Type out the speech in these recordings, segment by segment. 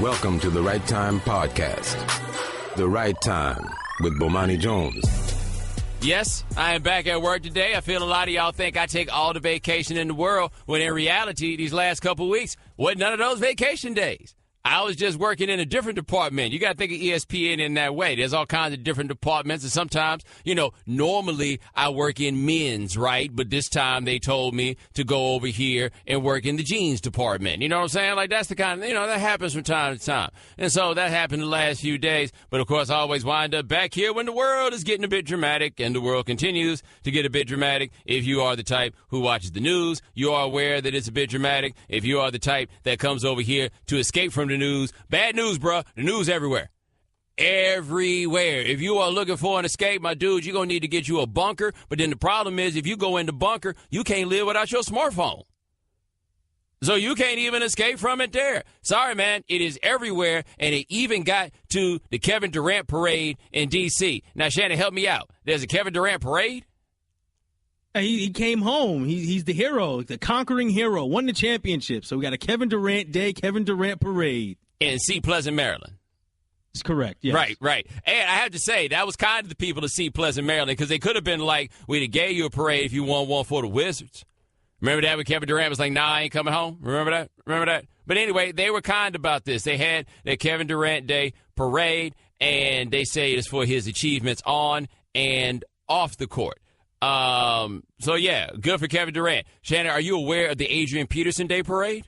Welcome to the Right Time Podcast. The Right Time with Bomani Jones. Yes, I am back at work today. I feel a lot of y'all think I take all the vacation in the world, when in reality, these last couple weeks, wasn't none of those vacation days. I was just working in a different department. You got to think of ESPN in that way. There's all kinds of different departments, and sometimes, normally I work in men's, right? But this time they told me to go over here and work in the jeans department. You know what I'm saying? Like, that's the kind of, that happens from time to time. And so that happened the last few days. But, of course, I always wind up back here when the world is getting a bit dramatic, and the world continues to get a bit dramatic. If you are the type who watches the news, you are aware that it's a bit dramatic. If you are the type that comes over here to escape from the news, bad news, bruh. The news everywhere. Everywhere. If you are looking for an escape, my dude, you're going to need to get you a bunker. But then the problem is, if you go into bunker, you can't live without your smartphone. So you can't even escape from it there. Sorry, man. It is everywhere, and it even got to the Kevin Durant parade in D.C. Now, Shannon, help me out. There's a Kevin Durant parade? He came home. He's the hero, the conquering hero, won the championship. So we got a Kevin Durant Day, Kevin Durant parade. In Seat Pleasant, Maryland. That's correct, yes. Right. And I have to say, that was kind of the people of Seat Pleasant, Maryland, because they could have been like, we'd have gave you a parade if you won one for the Wizards. Remember that when Kevin Durant was like, nah, I ain't coming home? Remember that? But anyway, they were kind about this. They had their Kevin Durant Day parade, and they say it's for his achievements on and off the court. So, yeah, good for Kevin Durant. Shannon, are you aware of the Adrian Peterson Day parade?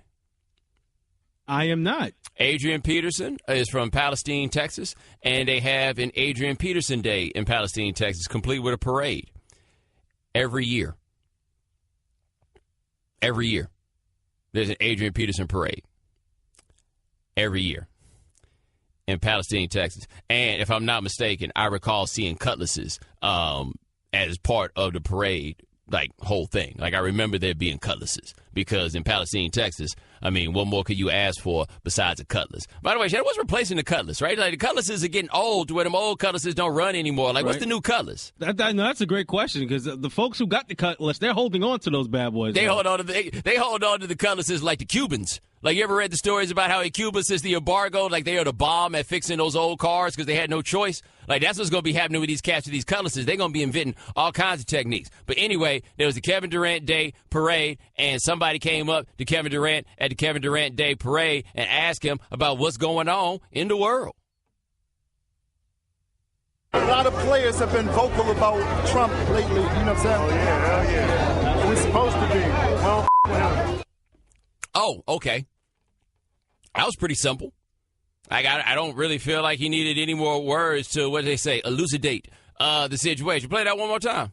I am not. Adrian Peterson is from Palestine, Texas, and they have an Adrian Peterson Day in Palestine, Texas, complete with a parade every year. Every year, there's an Adrian Peterson parade. Every year in Palestine, Texas. And if I'm not mistaken, I recall seeing cutlasses as part of the parade, like, whole thing. Like, I remember there being cutlasses because in Palestine, Texas, I mean, what more could you ask for besides a cutlass? By the way, Shannon, what's replacing the cutlass, right? Like, the cutlasses are getting old to where them old cutlasses don't run anymore. Like, What's the new cutlass? That's a great question because the folks who got the cutlass, they're holding on to those bad boys. They hold on to the cutlasses like the Cubans. Like, you ever read the stories about how in Cuba, since the embargo, like, they are the bomb at fixing those old cars because they had no choice? Like, that's what's going to be happening with these cats with these cutlasses. They're going to be inventing all kinds of techniques. But anyway, there was the Kevin Durant Day parade, and somebody came up to Kevin Durant at the Kevin Durant Day parade and asked him about what's going on in the world. A lot of players have been vocal about Trump lately, you know what I'm saying? Oh, yeah, hell yeah. We're supposed to be. Well, Well, Oh, okay. That was pretty simple. I don't really feel like he needed any more words to, what do they say, elucidate the situation. Play that one more time.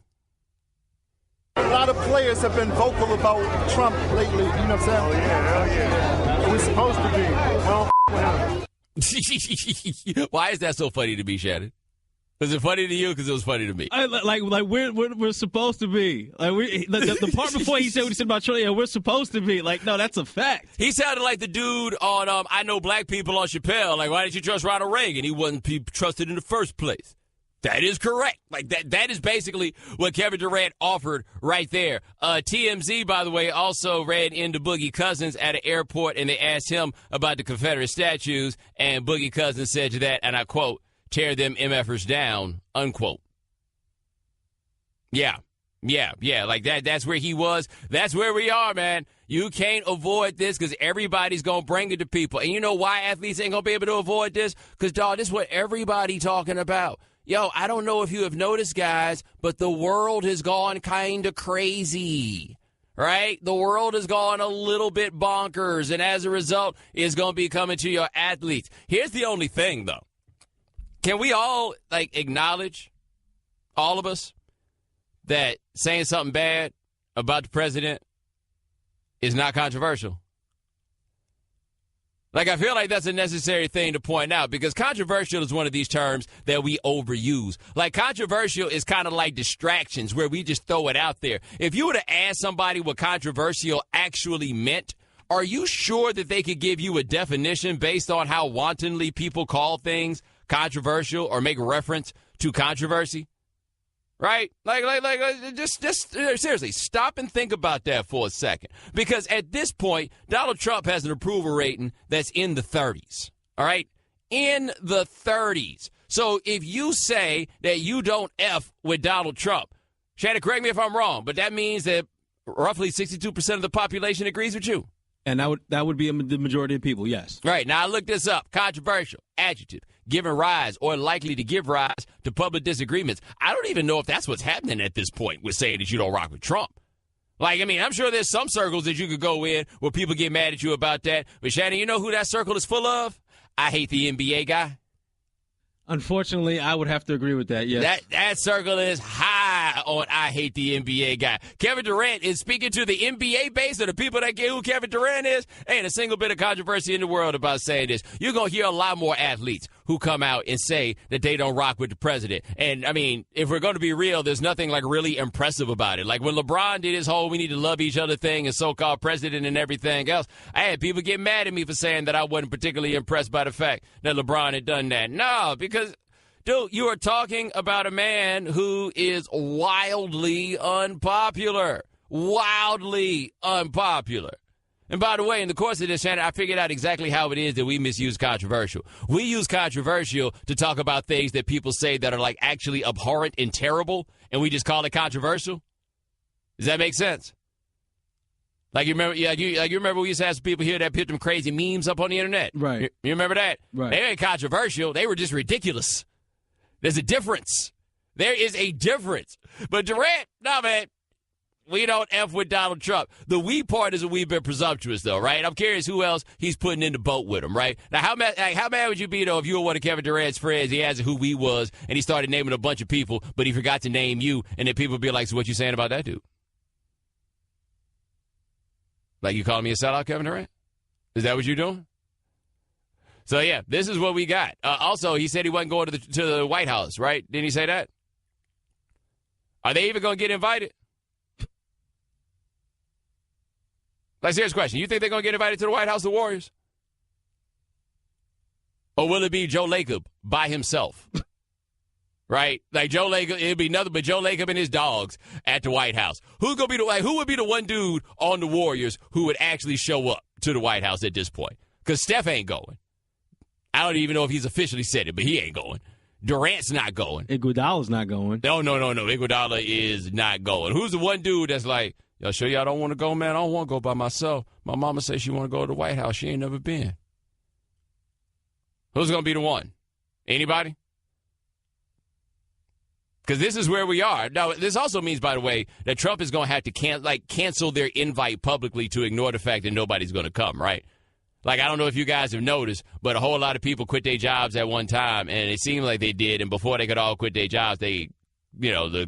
a lot of players have been vocal about Trump lately, you know what I'm saying? oh, yeah, hell yeah. We're supposed to be. Well, Why is that so funny to me, Shannon? Was it funny to you? Because it was funny to me. Like we're supposed to be. Like the part before he said what he said about Trump, we're supposed to be. Like, no, that's a fact. He sounded like the dude on I Know Black People on Chappelle. Like, why didn't you trust Ronald Reagan? He wasn't trusted in the first place. That is correct. Like, that is basically what Kevin Durant offered right there. TMZ, by the way, also ran into Boogie Cousins at an airport, and they asked him about the Confederate statues, and Boogie Cousins said to that, and I quote, "Tear them MFers down," unquote. Yeah. Like that's where he was. That's where we are, man. You can't avoid this because everybody's going to bring it to people. And you know why athletes ain't going to be able to avoid this? Because, dog, this is what everybody talking about. Yo, I don't know if you have noticed, guys, but the world has gone kind of crazy, right? The world has gone a little bit bonkers, and as a result, it's going to be coming to your athletes. Here's the only thing, though. Can we all, acknowledge, all of us, that saying something bad about the president is not controversial? I feel like that's a necessary thing to point out because controversial is one of these terms that we overuse. Controversial is kind of like distractions where we just throw it out there. If you were to ask somebody what controversial actually meant, are you sure that they could give you a definition based on how wantonly people call things controversial or make reference to controversy? Right? Just seriously, stop and think about that for a second. Because at this point, Donald Trump has an approval rating that's in the 30s. all right, in the 30s. So if you say that you don't F with Donald Trump, Shannon, correct me if I'm wrong, but that means that roughly 62% of the population agrees with you. And that would be the majority of people, yes. Right. Now, I looked this up. Controversial, adjective, giving rise or likely to give rise to public disagreements. I don't even know if that's what's happening at this point with saying that you don't rock with Trump. Like, I mean, I'm sure there's some circles that you could go in where people get mad at you about that. But, Shannon, you know who that circle is full of? I hate the NBA guy. Unfortunately, I would have to agree with that, yes. That circle is high on I hate the NBA guy. Kevin Durant is speaking to the NBA base of the people that get who Kevin Durant is. Ain't a single bit of controversy in the world about saying this. You're going to hear a lot more athletes who come out and say that they don't rock with the president. And, I mean, if we're going to be real, there's nothing, like, really impressive about it. Like, when LeBron did his whole we need to love each other thing and so-called president and everything else, I had people get mad at me for saying that I wasn't particularly impressed by the fact that LeBron had done that. No, because, dude, you are talking about a man who is wildly unpopular. Wildly unpopular. And by the way, in the course of this, Shannon, I figured out exactly how it is that we misuse controversial. We use controversial to talk about things that people say that are, like, actually abhorrent and terrible, and we just call it controversial. Does that make sense? Like, you remember, you remember we used to have some people here that put them crazy memes up on the internet? Right. You remember that? Right. They ain't controversial. They were just ridiculous. There's a difference. There is a difference. But Durant, no, man. We don't F with Donald Trump. The we part is a wee bit presumptuous, though, right? I'm curious who else he's putting in the boat with him, right? Now, how mad would you be, though, if you were one of Kevin Durant's friends, he asked who we was, and he started naming a bunch of people, but he forgot to name you, and then people would be like, so what you saying about that dude? Like, you calling me a sellout, Kevin Durant? Is that what you're doing? So, yeah, this is what we got. Also, he said he wasn't going to the White House, right? Didn't he say that? Are they even going to get invited? Like, serious question. You think they're going to get invited to the White House, the Warriors? Or will it be Joe Lacob by himself? Right? Like, Joe Lacob, it'll be nothing but Joe Lacob and his dogs at the White House. Who would be the one dude on the Warriors who would actually show up to the White House at this point? Because Steph ain't going. I don't even know if he's officially said it, but he ain't going. Durant's not going. Iguodala's not going. No. Iguodala is not going. Who's the one dude that's like, y'all sure y'all don't want to go, man? I don't want to go by myself. My mama says she want to go to the White House. She ain't never been. Who's going to be the one? Anybody? Because this is where we are. Now, this also means, by the way, that Trump is going to have to cancel their invite publicly to ignore the fact that nobody's going to come, right? Like, I don't know if you guys have noticed, but a whole lot of people quit their jobs at one time, and it seemed like they did, and before they could all quit their jobs, the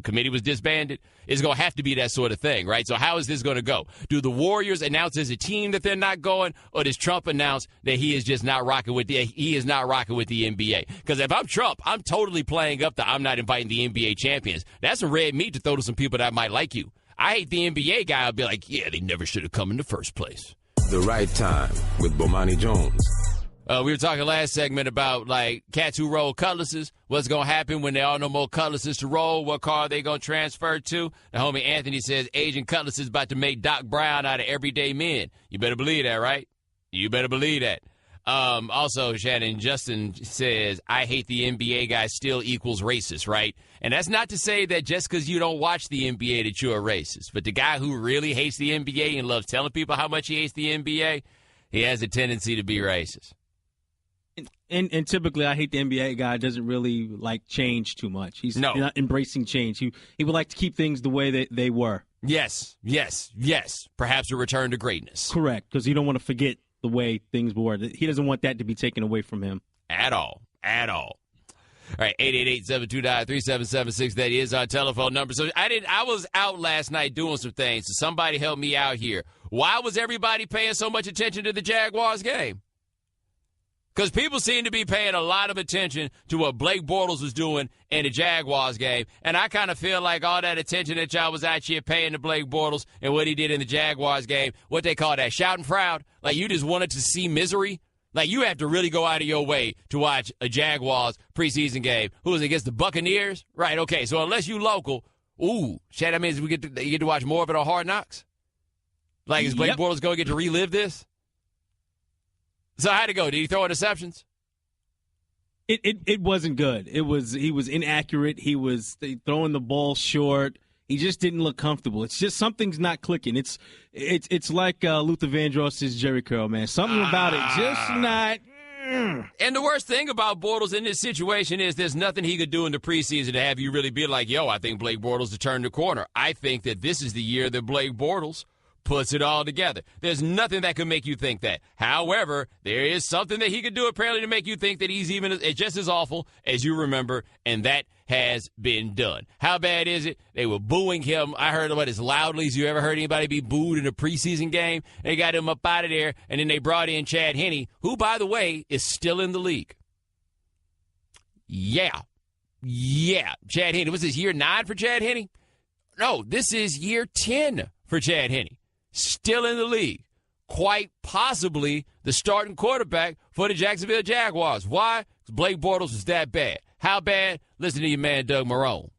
committee was disbanded. It's going to have to be that sort of thing, right? So how is this going to go? Do the Warriors announce as a team that they're not going, or does Trump announce that he is just not rocking with the NBA? Because if I'm Trump, I'm totally playing up I'm not inviting the NBA champions. That's some red meat to throw to some people that might like you. I hate the NBA guy. I'll be like, yeah, they never should have come in the first place. The Right Time with Bomani Jones. We were talking last segment about, like, cats who roll cutlasses. What's going to happen when there are no more cutlasses to roll? What car are they going to transfer to? The homie Anthony says Agent Cutlass is about to make Doc Brown out of everyday men. You better believe that, right? You better believe that. Also, Shannon, Justin says, I hate the NBA guy still equals racist, right? And that's not to say that just because you don't watch the NBA that you're a racist. But the guy who really hates the NBA and loves telling people how much he hates the NBA, he has a tendency to be racist. And typically, I hate the NBA guy doesn't really like change too much. He's not embracing change. He would like to keep things the way that they were. Yes. Perhaps a return to greatness. Correct, because you don't want to forget the way things were. He doesn't want that to be taken away from him. At all. All right, 888-729-3776. That is our telephone number. So I was out last night doing some things, so somebody help me out here. Why was everybody paying so much attention to the Jaguars game? Because people seem to be paying a lot of attention to what Blake Bortles was doing in the Jaguars game. And I kind of feel like all that attention that y'all was out here paying to Blake Bortles and what he did in the Jaguars game, what they call that, shout and proud. Like, you just wanted to see misery. Like, you have to really go out of your way to watch a Jaguars preseason game. Who is it, against the Buccaneers? Right, okay. So unless you local, that means you get to watch more of it on Hard Knocks? Like, is Blake Bortles going to get to relive this? So how'd it go? Did he throw interceptions? It wasn't good. He was inaccurate. He was throwing the ball short. He just didn't look comfortable. It's just something's not clicking. It's like Luther Vandross's Jerry Curl, man. Something about it just not. And the worst thing about Bortles in this situation is there's nothing he could do in the preseason to have you really be like, yo, I think Blake Bortles to turn the corner. I think that this is the year that Blake Bortles puts it all together. There's nothing that could make you think that. However, there is something that he could do apparently to make you think that he's even just as awful as you remember, and that has been done. How bad is it? They were booing him. I heard about as loudly as you ever heard anybody be booed in a preseason game. They got him up out of there, and then they brought in Chad Henne, who, by the way, is still in the league. Yeah. Chad Henne. Was this year 9 for Chad Henne? No, this is year 10 for Chad Henne. Still in the league. Quite possibly the starting quarterback for the Jacksonville Jaguars. Why? Because Blake Bortles was that bad. How bad? Listen to your man, Doug Marrone.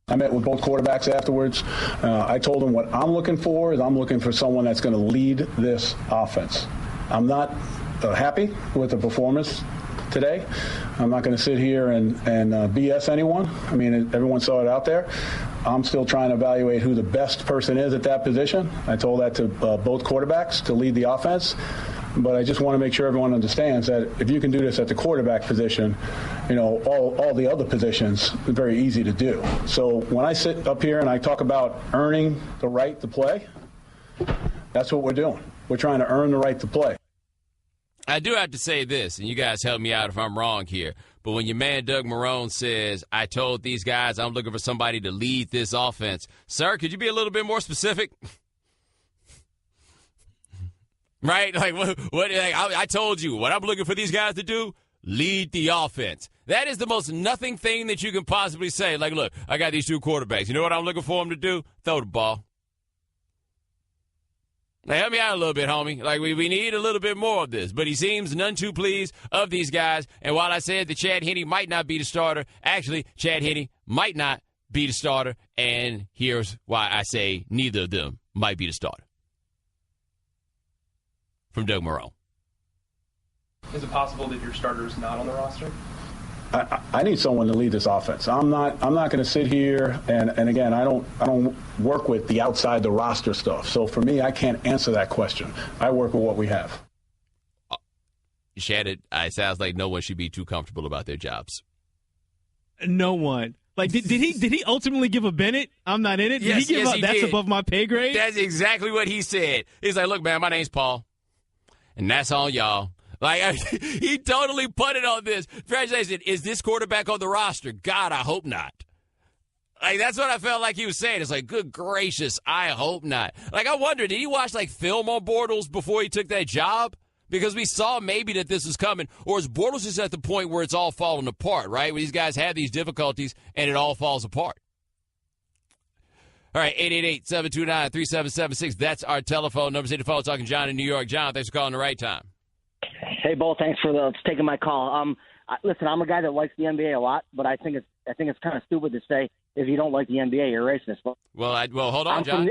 I met with both quarterbacks afterwards. I told them what I'm looking for is I'm looking for someone that's going to lead this offense. I'm not happy with the performance today. I'm not going to sit here and BS anyone. I mean, everyone saw it out there. I'm still trying to evaluate who the best person is at that position. I told that to both quarterbacks to lead the offense. But I just want to make sure everyone understands that if you can do this at the quarterback position, you know, all the other positions are very easy to do. So when I sit up here and I talk about earning the right to play, that's what we're doing. We're trying to earn the right to play. I do have to say this, and you guys help me out if I'm wrong here, but when your man Doug Marrone says, I told these guys I'm looking for somebody to lead this offense, sir, could you be a little bit more specific? Right? Like, I told you what I'm looking for these guys to do, lead the offense. That is the most nothing thing that you can possibly say. Like, look, I got these two quarterbacks. You know what I'm looking for them to do? Throw the ball. Now, help me out a little bit, homie. Like, we need a little bit more of this. But he seems none too pleased of these guys. And while I said that Chad Henne might not be the starter, actually, Chad Henne might not be the starter. And here's why I say neither of them might be the starter. From Doug Marrone. Is it possible that your starter is not on the roster? I need someone to lead this offense. I'm not going to sit here and again, I don't work with the outside the roster stuff. So for me, I can't answer that question. I work with what we have. Shannon, it sounds like no one should be too comfortable about their jobs. No one. Like, did he ultimately give a Bennett? I'm not in it. Did he give up? That's did. Above my pay grade. That's exactly what he said. He's like, look, man, my name's Paul, and that's all y'all. Like, he totally put it on this. Congratulations. Is this quarterback on the roster? God, I hope not. Like, that's what I felt like he was saying. It's like, good gracious, I hope not. Like, I wonder, did he watch, like, film on Bortles before he took that job? Because we saw maybe that this was coming. Or is Bortles just at the point where it's all falling apart, right? Where these guys have these difficulties and it all falls apart. All right, 888-729-3776. That's our telephone number. Say the phone, talking John in New York. John, thanks for calling the right time. Hey, Bo, thanks for taking my call. Listen, I'm a guy that likes the NBA a lot, but I think it's kind of stupid to say if you don't like the NBA, you're racist. Well, hold on, John.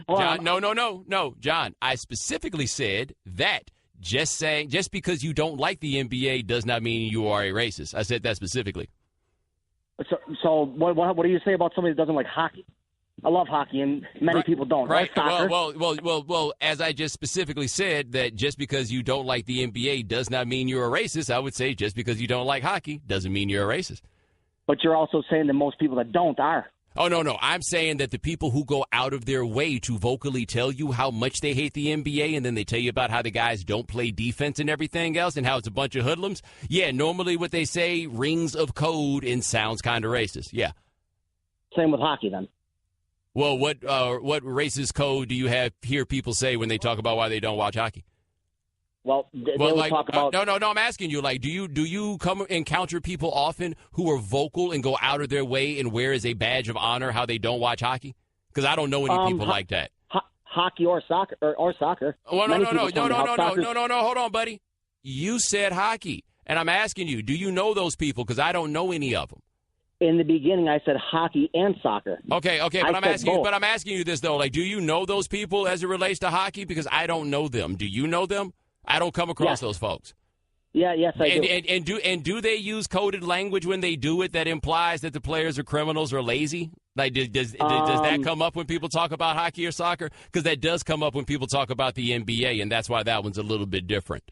John. No, John. I specifically said that just because you don't like the NBA does not mean you are a racist. I said that specifically. So what do you say about somebody that doesn't like hockey? I love hockey, and many people don't. Right. Soccer. Well, as I just specifically said, that just because you don't like the NBA does not mean you're a racist, I would say just because you don't like hockey doesn't mean you're a racist. But you're also saying that most people that don't are. Oh, no. I'm saying that the people who go out of their way to vocally tell you how much they hate the NBA and then they tell you about how the guys don't play defense and everything else and how it's a bunch of hoodlums, yeah, normally what they say rings of code and sounds kind of racist, yeah. Same with hockey, then. Well, what racist code do you hear people say when they talk about why they don't watch hockey? Well, talk about no. I'm asking you, like, do you come encounter people often who are vocal and go out of their way and wear as a badge of honor how they don't watch hockey? Because I don't know any people like that. Hockey or soccer or soccer. Well, no. Hold on, buddy. You said hockey, and I'm asking you, do you know those people? Because I don't know any of them. In the beginning, I said hockey and soccer. Okay, but I'm asking you this though. Like, do you know those people as it relates to hockey? Because I don't know them. Do you know them? I don't come across those folks. Yes, I do. And do they use coded language when they do it that implies that the players are criminals or lazy? Like, does that come up when people talk about hockey or soccer? Because that does come up when people talk about the NBA, and that's why that one's a little bit different.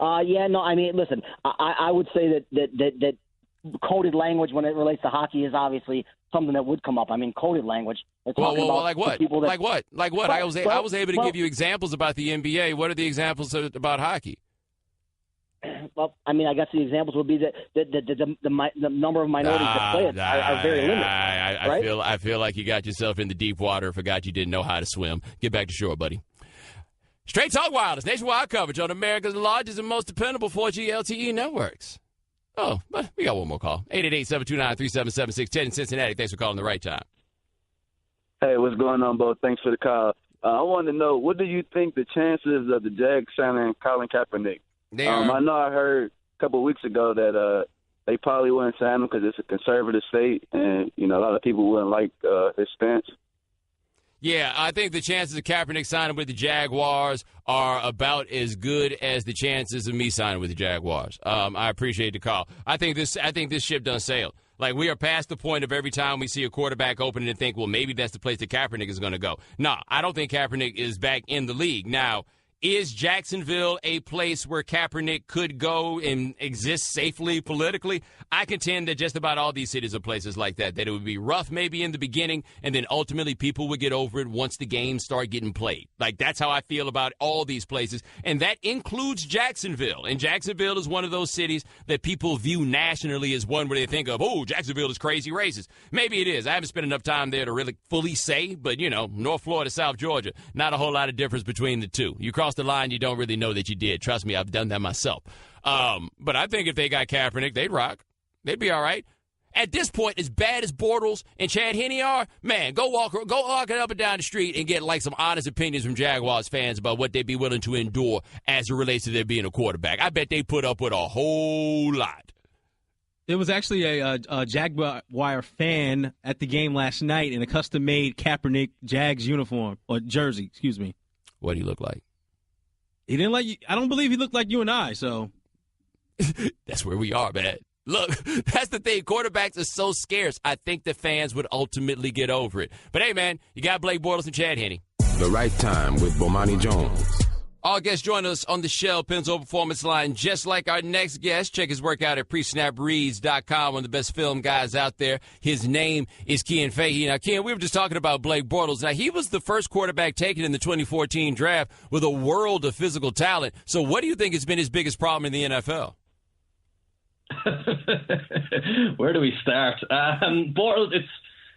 Listen, I would say that coded language when it relates to hockey is obviously something that would come up. I mean, coded language. Well, like what? Like what? I was able to give you examples about the NBA. What are the examples about hockey? Well, I mean, I guess the examples would be that the number of minorities that play it are very limited. Right? I feel like you got yourself in the deep water. Forgot you didn't know how to swim. Get back to shore, buddy. Straight Talk Wireless, nationwide coverage on America's largest and most dependable 4G LTE networks. Oh, but we got one more call. 888-729-3776, Ted in Cincinnati. Thanks for calling the right time. Hey, what's going on, Bo? Thanks for the call. I wanted to know, what do you think the chances of the Jags signing Colin Kaepernick? I know I heard a couple of weeks ago that they probably wouldn't sign him because it's a conservative state, and a lot of people wouldn't like his stance. Yeah, I think the chances of Kaepernick signing with the Jaguars are about as good as the chances of me signing with the Jaguars. I appreciate the call. I think this ship done sailed. Like, we are past the point of every time we see a quarterback opening and think, well, maybe that's the place that Kaepernick is going to go. No, I don't think Kaepernick is back in the league. Now, is Jacksonville a place where Kaepernick could go and exist safely politically? I contend that just about all these cities are places like that it would be rough maybe in the beginning, and then ultimately people would get over it once the games start getting played. Like, that's how I feel about all these places, and that includes Jacksonville. And Jacksonville is one of those cities that people view nationally as one where they think of, oh, Jacksonville is crazy racist. Maybe it is. I haven't spent enough time there to really fully say, but, North Florida, South Georgia, not a whole lot of difference between the two. You cross the line, you don't really know that you did. Trust me, I've done that myself. But I think if they got Kaepernick, they'd rock. They'd be all right. At this point, as bad as Bortles and Chad Henne are, man, go walking up and down the street and get like some honest opinions from Jaguars fans about what they'd be willing to endure as it relates to their being a quarterback. I bet they put up with a whole lot. There was actually a Jaguar fan at the game last night in a custom-made Kaepernick Jags uniform, or jersey, excuse me. What do you look like? He didn't like you. I don't believe he looked like you and I, so. That's where we are, man. Look, that's the thing. Quarterbacks are so scarce. I think the fans would ultimately get over it. But, hey, man, you got Blake Bortles and Chad Henne. The Right Time with Bomani Jones. All guests join us on the Shell Pennzoil Performance Line, just like our next guest. Check his work out at presnapreads.com, one of the best film guys out there. His name is Ken Fahey. Now, Ken, we were just talking about Blake Bortles. Now, he was the first quarterback taken in the 2014 draft with a world of physical talent. So what do you think has been his biggest problem in the NFL? Where do we start? Bortles,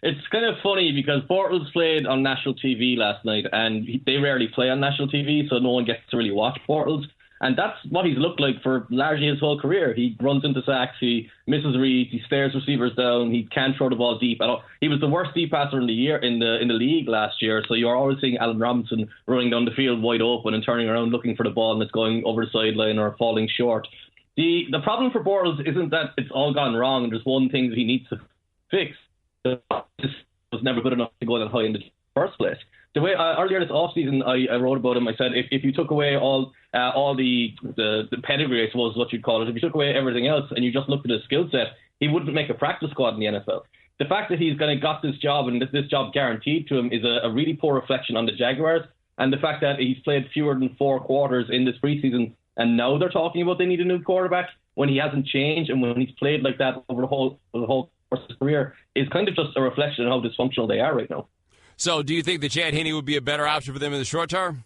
it's kind of funny because Bortles played on national TV last night, and they rarely play on national TV, so no one gets to really watch Bortles. And that's what he's looked like for largely his whole career. He runs into sacks, he misses reads, he stares receivers down, he can't throw the ball deep. He was the worst deep passer in the league last year, so you're always seeing Allen Robinson running down the field wide open and turning around looking for the ball and it's going over the sideline or falling short. The problem for Bortles isn't that it's all gone wrong and there's one thing that he needs to fix. This was never good enough to go that high in the first place. The way earlier this offseason, I wrote about him. I said if you took away all the pedigree, I suppose is what you'd call it, if you took away everything else and you just looked at his skill set, he wouldn't make a practice squad in the NFL. The fact that he's going to got this job and this job guaranteed to him is a really poor reflection on the Jaguars. And the fact that he's played fewer than 4 quarters in this preseason, and now they're talking about they need a new quarterback when he hasn't changed and when he's played like that over the whole course of his career is kind of just a reflection of how dysfunctional they are right now. So do you think that Chad Henne would be a better option for them in the short term?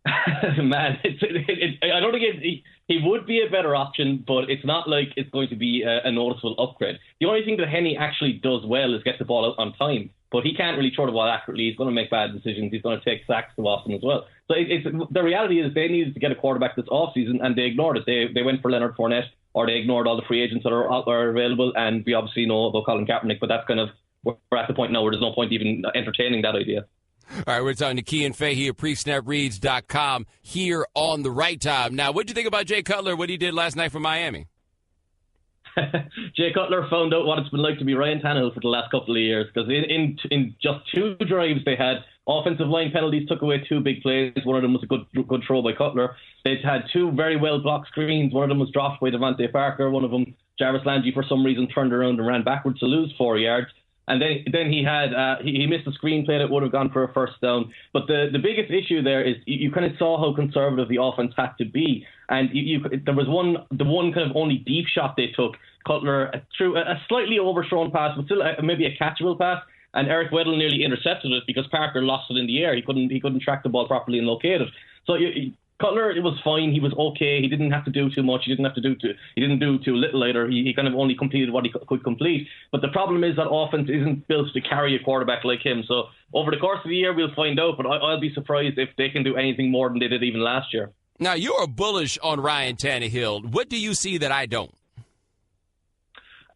Man, I don't think he would be a better option, but it's not like it's going to be a noticeable upgrade. The only thing that Henne actually does well is get the ball out on time, but he can't really throw the ball accurately. He's going to make bad decisions. He's going to take sacks too often as well. So the reality is they needed to get a quarterback this offseason, and they ignored it. They went for Leonard Fournette, or they ignored all the free agents that are available, and we obviously know about Colin Kaepernick, but that's kind of, we're at the point now where there's no point even entertaining that idea. All right, we're talking to Ken Fahey of presnapreads.com here on The Right Time. Now, what did you think about Jay Cutler, what he did last night for Miami? Jay Cutler found out what it's been like to be Ryan Tannehill for the last couple of years, because in just 2 drives they had Offensive line penalties took away 2 big plays. One of them was a good throw by Cutler. They had 2 very well blocked screens. One of them was dropped by Devontae Parker. One of them, Jarvis Landry, for some reason turned around and ran backwards to lose 4 yards. And then he had he missed a screenplay that would have gone for a first down. But the biggest issue there is you kind of saw how conservative the offense had to be. And there was the one kind of only deep shot they took. Cutler threw a slightly overthrown pass, but still maybe a catchable pass. And Eric Weddle nearly intercepted it because Parker lost it in the air. He couldn't track the ball properly and locate it. So Cutler, it was fine. He was okay. He didn't have to do too much. He didn't do too little either. He kind of only completed what he could complete. But the problem is that offense isn't built to carry a quarterback like him. So over the course of the year, we'll find out. But I'll be surprised if they can do anything more than they did even last year. Now, you're bullish on Ryan Tannehill. What do you see that I don't?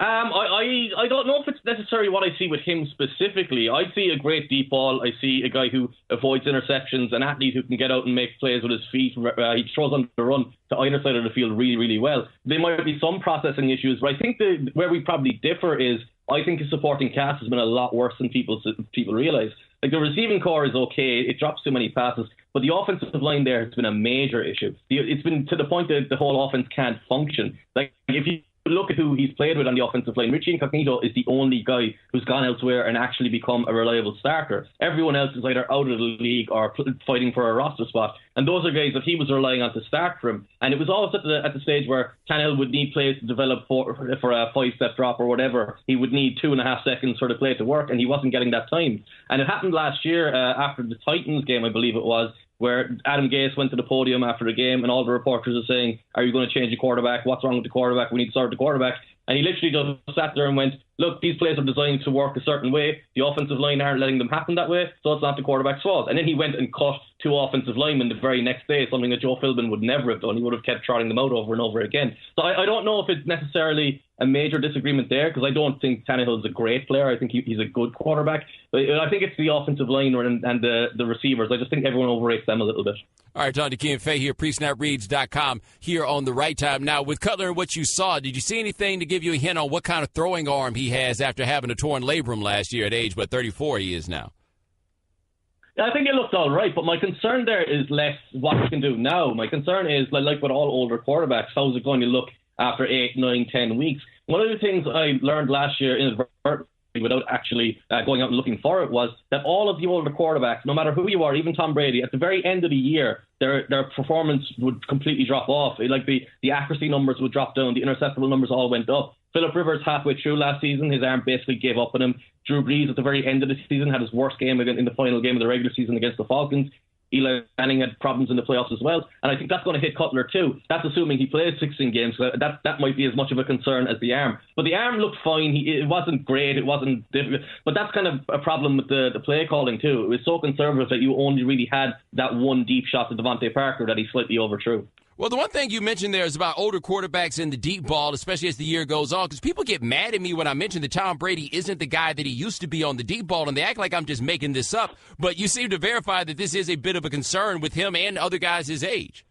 I don't know if it's necessarily what I see with him specifically. I see a great deep ball. I see a guy who avoids interceptions, an athlete who can get out and make plays with his feet. He throws on the run to either side of the field really, really well. There might be some processing issues, but I think where we probably differ is I think his supporting cast has been a lot worse than people realise. Like, the receiving core is okay. It drops too many passes. But the offensive line there has been a major issue. It's been to the point that the whole offense can't function. Like, if you look at who he's played with on the offensive line, Richie Incognito is the only guy who's gone elsewhere and actually become a reliable starter. Everyone else is either out of the league or fighting for a roster spot. And those are guys that he was relying on to start for him. And it was always at the stage where Tannehill would need plays to develop for a 5-step drop or whatever. He would need 2.5 seconds for the play to work, and he wasn't getting that time. And it happened last year after the Titans game, I believe it was, where Adam Gase went to the podium after the game and all the reporters are saying, are you going to change the quarterback? What's wrong with the quarterback? We need to start the quarterback. And he literally just sat there and went, look, these plays are designed to work a certain way. The offensive line aren't letting them happen that way, so it's not the quarterback's fault. And then he went and cut 2 offensive linemen the very next day, something that Joe Philbin would never have done. He would have kept trotting them out over and over again. So I don't know if it's necessarily a major disagreement there, because I don't think Tannehill is a great player. I think he's a good quarterback. But I think it's the offensive line and the receivers. I just think everyone overrates them a little bit. All right, John DeKean Fay here, presnapreads.com, here on The Right Time. Now, with Cutler and what you saw, did you see anything to give you a hint on what kind of throwing arm he has after having a torn labrum last year at age, 34 he is now? I think it looked all right, but my concern there is less what he can do now. My concern is, like with all older quarterbacks, how's it going to look after 8, 9, 10 weeks? One of the things I learned last year inadvertently, without actually going out and looking for it, was that all of the older quarterbacks, no matter who you are, even Tom Brady, at the very end of the year, their performance would completely drop off. Like the accuracy numbers would drop down, the interceptable numbers all went up. Phillip Rivers, halfway through last season, his arm basically gave up on him. Drew Brees, at the very end of the season, had his worst game in the final game of the regular season against the Falcons. Eli Manning had problems in the playoffs as well, and I think that's going to hit Cutler too. That's assuming he plays 16 games. So that might be as much of a concern as the arm. But the arm looked fine. It wasn't great. It wasn't difficult. But that's kind of a problem with the play calling too. It was so conservative that you only really had that one deep shot to Devontae Parker that he slightly overthrew. Well, the one thing you mentioned there is about older quarterbacks in the deep ball, especially as the year goes on, because people get mad at me when I mention that Tom Brady isn't the guy that he used to be on the deep ball, and they act like I'm just making this up. But you seem to verify that this is a bit of a concern with him and other guys his age.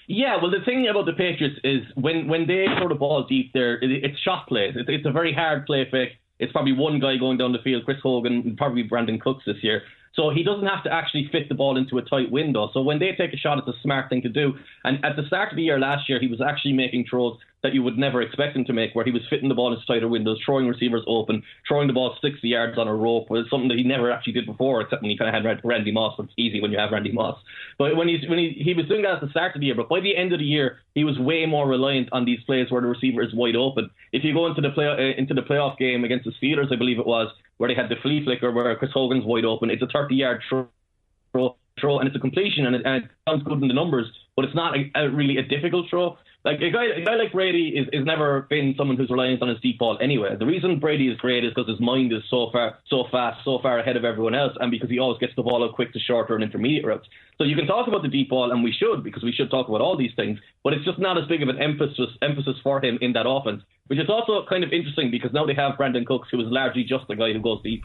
Yeah, well, the thing about the Patriots is when they throw the ball deep there, it's shot plays. It's a very hard play fake. It's probably one guy going down the field, Chris Hogan, and probably Brandon Cooks this year. So he doesn't have to actually fit the ball into a tight window. So when they take a shot, it's a smart thing to do. And at the start of the year last year, he was actually making throws that you would never expect him to make, where he was fitting the ball into tighter windows, throwing receivers open, throwing the ball 60 yards on a rope, was something that he never actually did before, except when he kind of had Randy Moss. It's easy when you have Randy Moss. But when he was doing that at the start of the year, but by the end of the year, he was way more reliant on these plays where the receiver is wide open. If you go into the playoff game against the Steelers, I believe it was, where they had the flea flicker where Chris Hogan's wide open, it's a 30-yard throw, and it's a completion, and it sounds good in the numbers, but it's not really a difficult throw. Like a guy like Brady is never been someone who's reliant on his deep ball anyway. The reason Brady is great is because his mind is so fast, so far ahead of everyone else, and because he always gets the ball out quick to shorter and intermediate routes. So you can talk about the deep ball, and we should, because we should talk about all these things, but it's just not as big of an emphasis for him in that offense, which is also kind of interesting because now they have Brandon Cooks, who is largely just the guy who goes deep.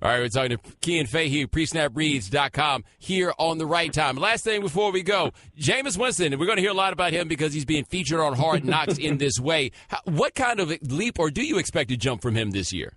All right, we're talking to Kean Fahey, presnapreads.com, here on The Right Time. Last thing before we go, Jameis Winston, we're going to hear a lot about him because he's being featured on Hard Knocks in this way. What kind of leap, or do you expect to jump from him this year?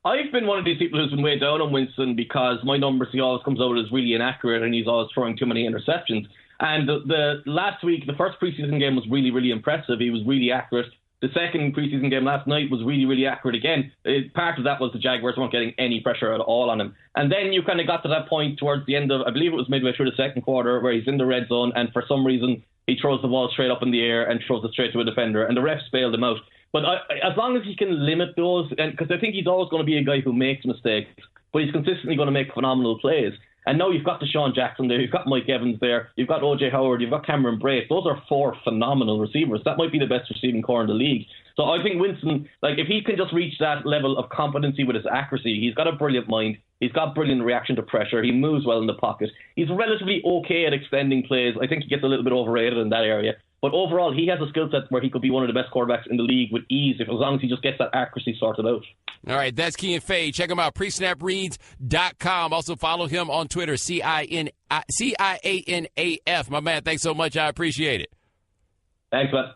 I've been one of these people who's been way down on Winston because my numbers, he always comes out as really inaccurate and he's always throwing too many interceptions. And the last week, the first preseason game was really, really impressive. He was really accurate. The second preseason game last night was really, really accurate again. Part of that was the Jaguars weren't getting any pressure at all on him. And then you kind of got to that point towards the end of, I believe it was midway through the second quarter, where he's in the red zone and for some reason he throws the ball straight up in the air and throws it straight to a defender, and the refs bailed him out. But as long as he can limit those, and because I think he's always going to be a guy who makes mistakes, but he's consistently going to make phenomenal plays. And now you've got Deshaun Jackson there, you've got Mike Evans there, you've got O.J. Howard, you've got Cameron Brace. Those are 4 phenomenal receivers. That might be the best receiving core in the league. So I think Winston, if he can just reach that level of competency with his accuracy, he's got a brilliant mind. He's got brilliant reaction to pressure. He moves well in the pocket. He's relatively okay at extending plays. I think he gets a little bit overrated in that area. But overall, he has a skill set where he could be one of the best quarterbacks in the league with ease, as long as he just gets that accuracy sorted out. All right, that's Key and Fade. Check him out, presnapreads.com. Also follow him on Twitter, CIANAF. My man, thanks so much. I appreciate it. Thanks, man.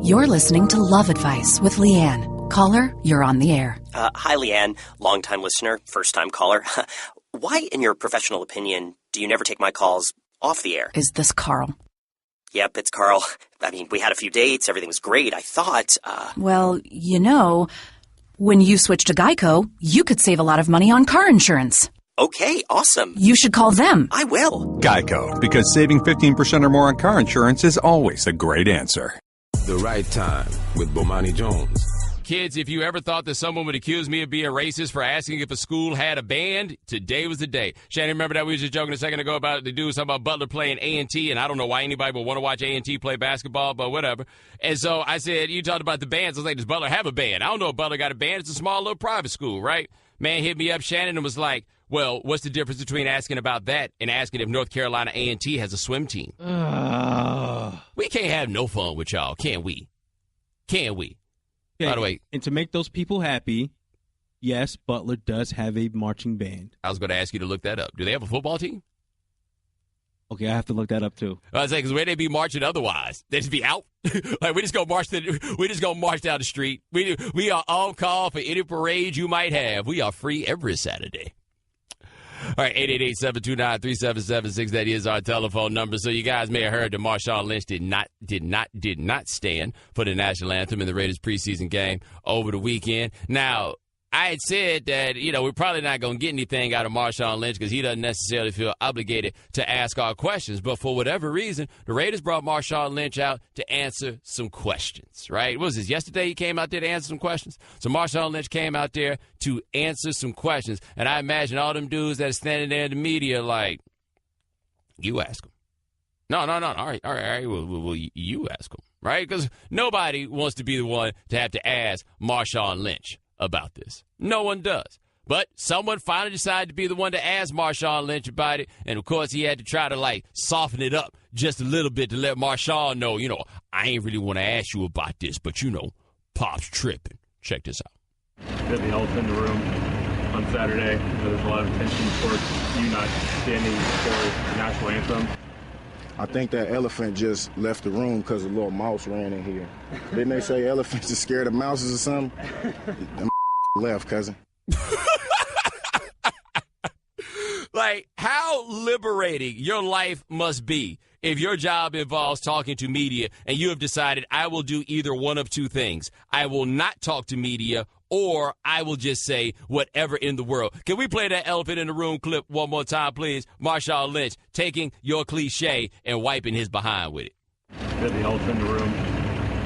You're listening to Love Advice with Leanne. Caller, you're on the air. Hi, Leanne. Longtime listener, first-time caller. Why, in your professional opinion, do you never take my calls off the air? Is this Carl? Yep, it's Carl. I mean, we had a few dates. Everything was great. I thought, Well, when you switch to Geico, you could save a lot of money on car insurance. Okay, awesome. You should call them. I will. Geico, because saving 15% or more on car insurance is always a great answer. The Right Time with Bomani Jones. Kids, if you ever thought that someone would accuse me of being racist for asking if a school had a band, today was the day. Shannon, remember that we were just joking a second ago about the dude talking about Butler playing A&T, and I don't know why anybody would want to watch A&T play basketball, but whatever. And so I said, you talked about the bands. I was like, does Butler have a band? I don't know if Butler got a band. It's a small little private school, right? Man hit me up, Shannon, and was like, well, what's the difference between asking about that and asking if North Carolina A&T has a swim team? We can't have no fun with y'all, can we? Can we? Yeah, by the way, and to make those people happy, yes, Butler does have a marching band. I was going to ask you to look that up. Do they have a football team? Okay, I have to look that up too. I was saying, because where they be marching otherwise? They just be out. Like we just go march down the street. We are on call for any parade you might have. We are free every Saturday. All right, 888-729-3776. That is our telephone number. So you guys may have heard that Marshawn Lynch did not stand for the national anthem in the Raiders preseason game over the weekend. Now, I had said that, we're probably not going to get anything out of Marshawn Lynch because he doesn't necessarily feel obligated to ask our questions. But for whatever reason, the Raiders brought Marshawn Lynch out to answer some questions, right? What was this, yesterday he came out there to answer some questions? So Marshawn Lynch came out there to answer some questions. And I imagine all them dudes that are standing there in the media like, you ask them. No. All right. Well, you ask them, right? Because nobody wants to be the one to have to ask Marshawn Lynch about this. No one does. But someone finally decided to be the one to ask Marshawn Lynch about it. And, of course, he had to try to, soften it up just a little bit to let Marshawn know, I ain't really want to ask you about this, but, Pop's tripping. Check this out. The elephant in the room on Saturday. There's a lot of attention towards you not standing for the national anthem. I think that elephant just left the room because a little mouse ran in here. Didn't they say elephants are scared of mouses or something? Them left, cousin. How liberating your life must be if your job involves talking to media and you have decided I will do either one of two things. I will not talk to media or I will just say whatever in the world. Can we play that elephant in the room clip one more time, please? Marshawn Lynch taking your cliche and wiping his behind with it. The elephant in the room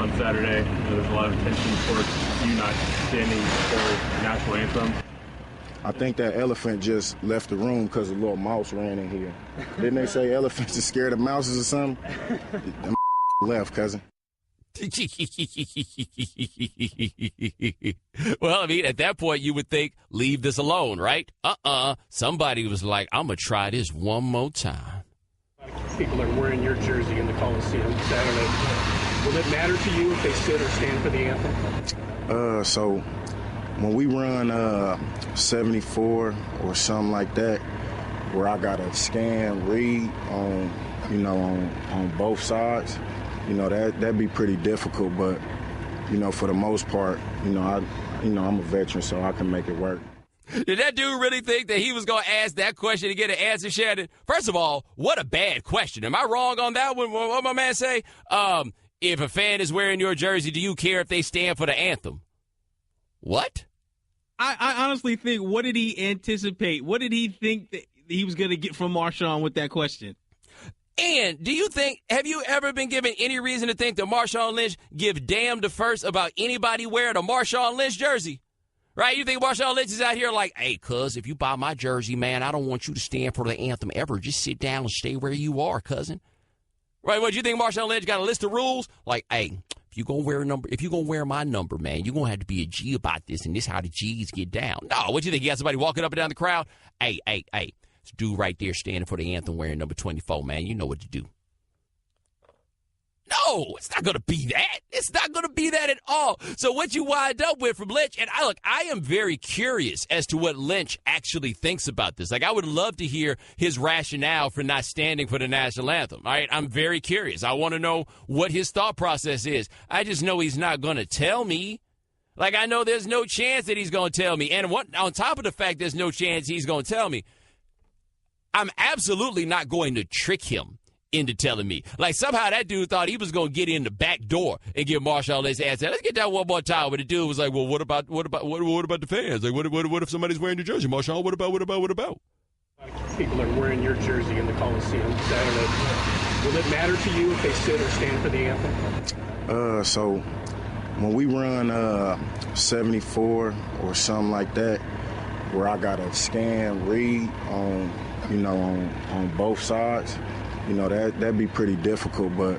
on Saturday. There's a lot of attention towards you not standing for the national anthem. I think that elephant just left the room because a little mouse ran in here. Didn't they say elephants are scared of mouses or something? Them left, cousin. Well, at that point, you would think, leave this alone, right? Somebody was like, I'm going to try this one more time. People are wearing your jersey in the Coliseum Saturday. Will it matter to you if they sit or stand for the anthem? So when we run 74 or something like that, where I got to scan, read on both sides, that'd be pretty difficult. But, for the most part, I'm a veteran, so I can make it work. Did that dude really think that he was going to ask that question to get an answer, Shannon? First of all, what a bad question. Am I wrong on that one? What my man say? If a fan is wearing your jersey, do you care if they stand for the anthem? What? I honestly think, what did he anticipate? What did he think that he was going to get from Marshawn with that question? And have you ever been given any reason to think that Marshawn Lynch give damn the first about anybody wearing a Marshawn Lynch jersey? Right? You think Marshawn Lynch is out here like, hey, cuz, if you buy my jersey, man, I don't want you to stand for the anthem ever. Just sit down and stay where you are, cousin. Right? What, you think Marshawn Lynch got a list of rules? Like, hey, if you're gonna wear my number, man, you're gonna have to be a G about this, and this how the G's get down. No, what you think? You got somebody walking up and down the crowd? Hey, this dude right there standing for the anthem wearing number 24, man. You know what to do. No, it's not going to be that. It's not going to be that at all. So what you wind up with from Lynch, and I am very curious as to what Lynch actually thinks about this. Like, I would love to hear his rationale for not standing for the national anthem. All right, I'm very curious. I want to know what his thought process is. I just know he's not going to tell me. Like, I know there's no chance that he's going to tell me. And on top of the fact there's no chance he's going to tell me, I'm absolutely not going to trick him into telling me. Like, somehow that dude thought he was going to get in the back door and give Marshawn Lynch the answer. Let's get that one more time. But the dude was like, well, what about the fans? Like, what if somebody's wearing your jersey, Marshawn? What about? People are wearing your jersey in the Coliseum Saturday. Will it matter to you if they sit or stand for the anthem? So when we run 74 or something like that, where I got to scan, read on both sides, that'd be pretty difficult, but,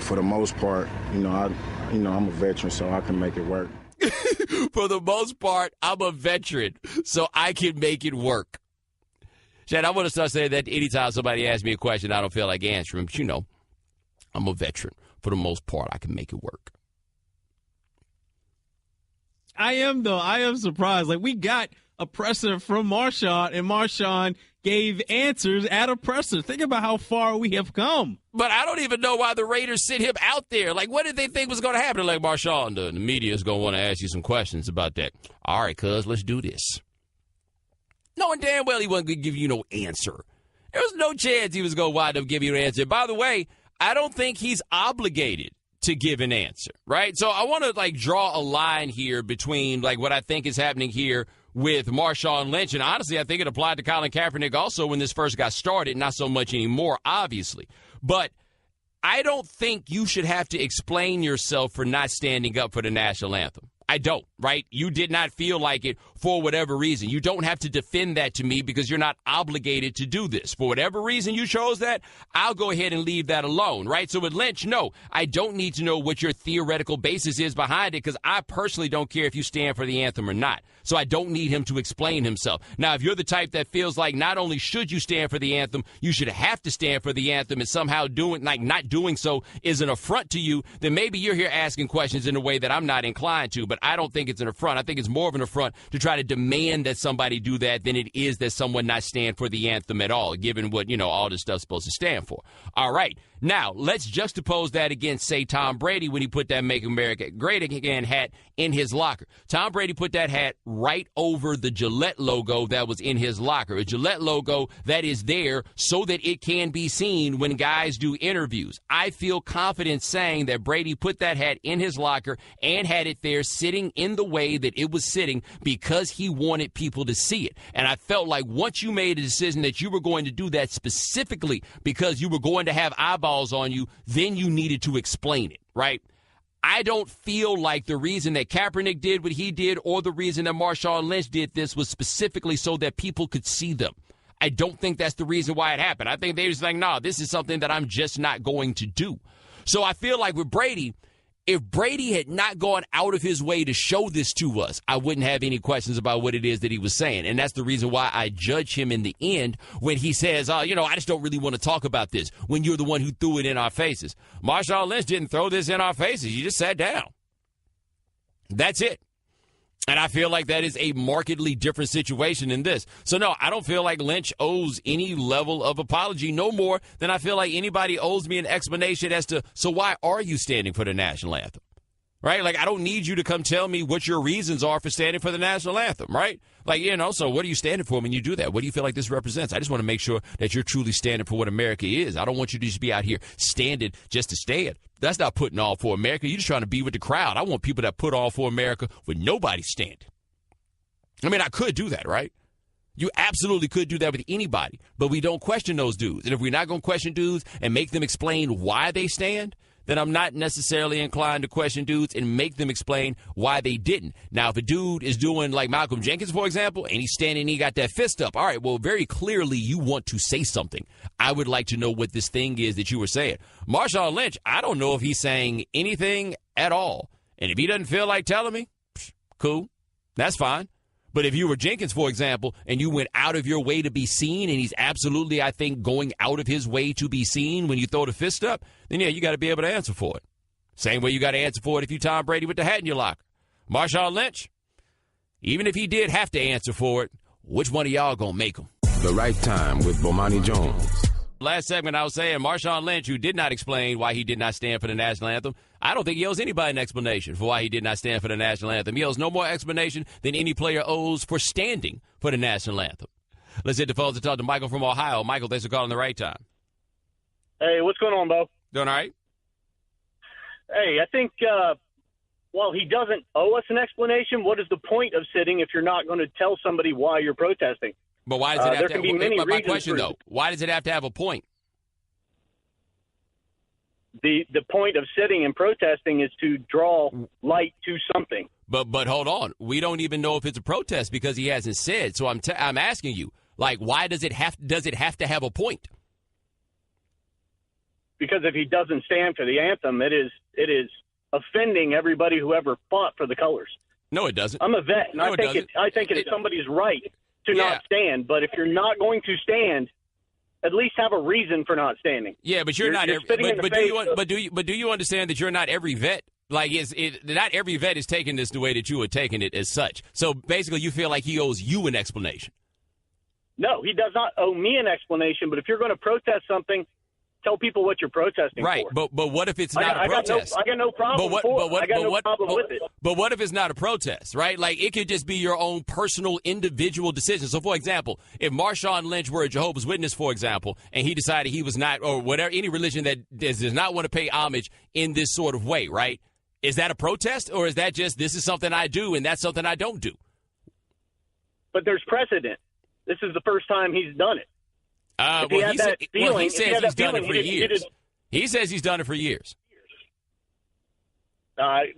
for the most part, I'm a veteran, so I can make it work. For the most part, I'm a veteran, so I can make it work. Chad, I want to start saying that anytime somebody asks me a question, I don't feel like answering, but, I'm a veteran. For the most part, I can make it work. I am surprised. Like, we got a presser from Marshawn, and Marshawn gave answers at a presser. Think about how far we have come. But I don't even know why the Raiders sent him out there. Like, what did they think was going to happen? Like, Marshawn, the media is going to want to ask you some questions about that. All right, cuz, let's do this. Knowing damn well he wasn't going to give you no answer. There was no chance he was going to wind up giving you an answer. By the way, I don't think he's obligated to give an answer, right? So I want to, draw a line here between, what I think is happening here with Marshawn Lynch. And honestly, I think it applied to Colin Kaepernick also when this first got started, not so much anymore, obviously. But I don't think you should have to explain yourself for not standing up for the national anthem. I don't, right? You did not feel like it for whatever reason. You don't have to defend that to me because you're not obligated to do this. For whatever reason you chose that, I'll go ahead and leave that alone, right? So with Lynch, no, I don't need to know what your theoretical basis is behind it because I personally don't care if you stand for the anthem or not. So I don't need him to explain himself. Now, if you're the type that feels like not only should you stand for the anthem, you should have to stand for the anthem and somehow not doing so is an affront to you, then maybe you're here asking questions in a way that I'm not inclined to. But I don't think it's an affront. I think it's more of an affront to try to demand that somebody do that than it is that someone not stand for the anthem at all, given what, all this stuff's supposed to stand for. All right. Now, let's juxtapose that against, say, Tom Brady when he put that Make America Great Again hat in his locker. Tom Brady put that hat right over the Gillette logo that was in his locker, a Gillette logo that is there so that it can be seen when guys do interviews. I feel confident saying that Brady put that hat in his locker and had it there sitting in the way that it was sitting because he wanted people to see it. And I felt like once you made a decision that you were going to do that specifically because you were going to have eyeballs on you, then you needed to explain it, right? I don't feel like the reason that Kaepernick did what he did or the reason that Marshawn Lynch did this was specifically so that people could see them. I don't think that's the reason why it happened. I think they were just like, no, this is something that I'm just not going to do. So I feel like with Brady, if Brady had not gone out of his way to show this to us, I wouldn't have any questions about what it is that he was saying. And that's the reason why I judge him in the end when he says, I just don't really want to talk about this when you're the one who threw it in our faces. Marshawn Lynch didn't throw this in our faces. He just sat down. That's it. And I feel like that is a markedly different situation than this. So, no, I don't feel like Lynch owes any level of apology, no more than I feel like anybody owes me an explanation as to, so why are you standing for the national anthem? right? Like, I don't need you to come tell me what your reasons are for standing for the national anthem, right? Like, so what are you standing for when you do that? What do you feel like this represents? I just want to make sure that you're truly standing for what America is. I don't want you to just be out here standing just to stand. That's not putting all for America. You're just trying to be with the crowd. I want people that put all for America with nobody standing. I mean, I could do that, right? You absolutely could do that with anybody, but we don't question those dudes. And if we're not going to question dudes and make them explain why they stand, then I'm not necessarily inclined to question dudes and make them explain why they didn't. Now, if a dude is doing like Malcolm Jenkins, for example, and he's standing and he got that fist up, all right, well, very clearly you want to say something. I would like to know what this thing is that you were saying. Marshawn Lynch, I don't know if he's saying anything at all. And if he doesn't feel like telling me, cool, that's fine. But if you were Jenkins, for example, and you went out of your way to be seen, and he's absolutely, I think, going out of his way to be seen when you throw the fist up, then, yeah, you got to be able to answer for it. Same way you got to answer for it if you Tom Brady with the hat in your locker. Marshawn Lynch, even if he did have to answer for it, which one of y'all going to make him? The Right Time with Bomani Jones. Last segment, I was saying Marshawn Lynch, who did not explain why he did not stand for the national anthem, I don't think he owes anybody an explanation for why he did not stand for the national anthem. He owes no more explanation than any player owes for standing for the national anthem. Let's hit the phones and talk to Michael from Ohio. Michael, thanks for calling the Right Time. Hey, what's going on, Bo? Doing all right? Hey, I think, while he doesn't owe us an explanation, what is the point of sitting if you're not going to tell somebody why you're protesting? But why does it have there to can be many my reasons question, for though, why does it have to have a point? The point of sitting and protesting is to draw light to something. But hold on. We don't even know if it's a protest because he hasn't said. So I'm asking you, like, why does it have to have a point? Because if he doesn't stand for the anthem, it is offending everybody who ever fought for the colors. No, it doesn't. I'm a vet, and I think it's somebody's right to not stand. But if you're not going to stand, at least have a reason for not standing. Yeah, but you're not. Do you understand that you're not every vet? Like, not every vet is taking this the way that you are taking it as such. So basically, you feel like he owes you an explanation. No, he does not owe me an explanation. But if you're going to protest something, tell people what you're protesting for. Right, but what if it's not a protest? I got no problem with it. But what if it's not a protest, right? Like, it could just be your own personal, individual decision. So, for example, if Marshawn Lynch were a Jehovah's Witness, for example, and he decided he was not, or whatever, any religion that does not want to pay homage in this sort of way, right? Is that a protest, or is that just, this is something I do and that's something I don't do? But there's precedent. This is the first time he's done it. He says he's done it for years. He says he's done it for years. I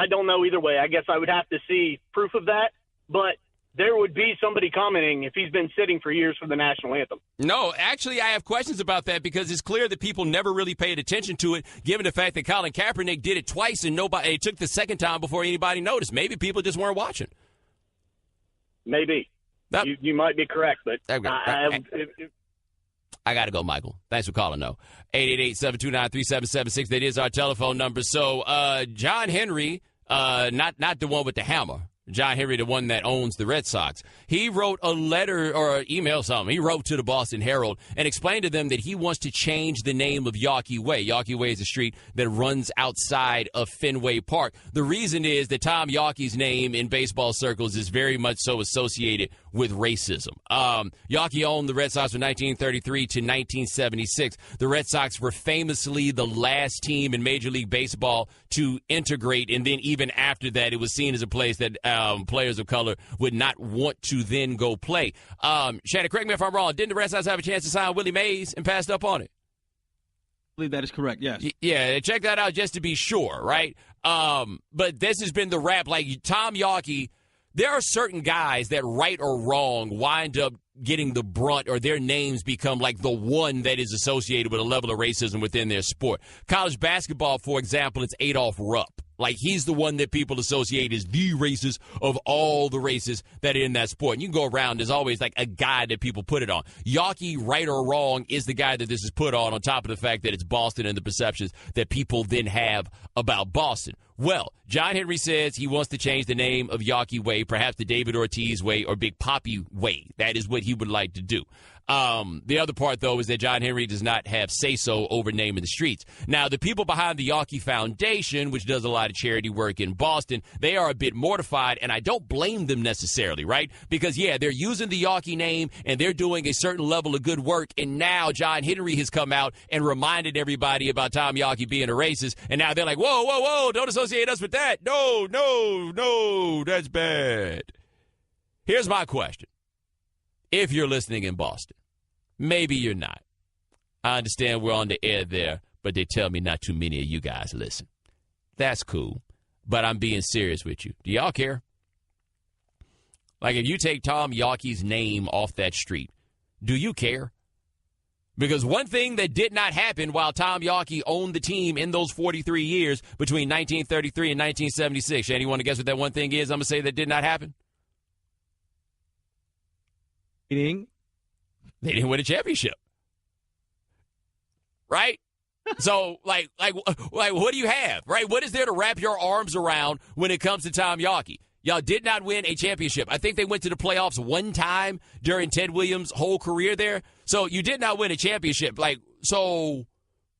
don't know either way. I guess I would have to see proof of that. But there would be somebody commenting if he's been sitting for years for the national anthem. No, actually, I have questions about that because it's clear that people never really paid attention to it, given the fact that Colin Kaepernick did it twice and it took the second time before anybody noticed. Maybe people just weren't watching. Maybe. You might be correct, but I got to go, Michael. Thanks for calling, though. 888-729-3776. That is our telephone number. So, John Henry, not the one with the hammer. John Henry, the one that owns the Red Sox. He wrote a letter or email something. He wrote to the Boston Herald and explained to them that he wants to change the name of Yawkey Way. Yawkey Way is a street that runs outside of Fenway Park. The reason is that Tom Yawkey's name in baseball circles is very much so associated with racism. Yawkey owned the Red Sox from 1933 to 1976. The Red Sox were famously the last team in Major League Baseball to integrate, and then even after that, it was seen as a place that players of color would not want to then go play. Shannon, correct me if I'm wrong. Didn't the Red Sox have a chance to sign Willie Mays and passed up on it? I believe that is correct, yes. Yeah, check that out just to be sure, right? But this has been the rap. Like, Tom Yawkey, there are certain guys that, right or wrong, wind up getting the brunt, or their names become like the one that is associated with a level of racism within their sport. College basketball, for example, it's Adolph Rupp. Like, he's the one that people associate as the racist of all the races that are in that sport. And you can go around, there's always like a guy that people put it on. Yawkey, right or wrong, is the guy that this is put on top of the fact that it's Boston and the perceptions that people then have about Boston. Well, John Henry says he wants to change the name of Yawkey Way, perhaps the David Ortiz Way or Big Papi Way. That is what he would like to do. The other part, though, is that John Henry does not have say-so over naming the streets. Now, the people behind the Yawkey Foundation, which does a lot of charity work in Boston, they are a bit mortified, and I don't blame them necessarily, right? Because, yeah, they're using the Yawkey name, and they're doing a certain level of good work, and now John Henry has come out and reminded everybody about Tom Yawkey being a racist, and now they're like, whoa, whoa, whoa, don't associate us with that. No, no, no, that's bad. Here's my question. If you're listening in Boston, maybe you're not. I understand we're on the air there, but they tell me not too many of you guys listen. That's cool, but I'm being serious with you. Do y'all care? Like, if you take Tom Yawkey's name off that street, do you care? Because one thing that did not happen while Tom Yawkey owned the team in those 43 years between 1933 and 1976. Shane, you want to guess what that one thing is I'm going to say that did not happen? Meaning? They didn't win a championship. Right? So, like, what do you have, right? What is there to wrap your arms around when it comes to Tom Yawkey? Y'all did not win a championship. I think they went to the playoffs one time during Ted Williams' whole career there. So you did not win a championship. Like, so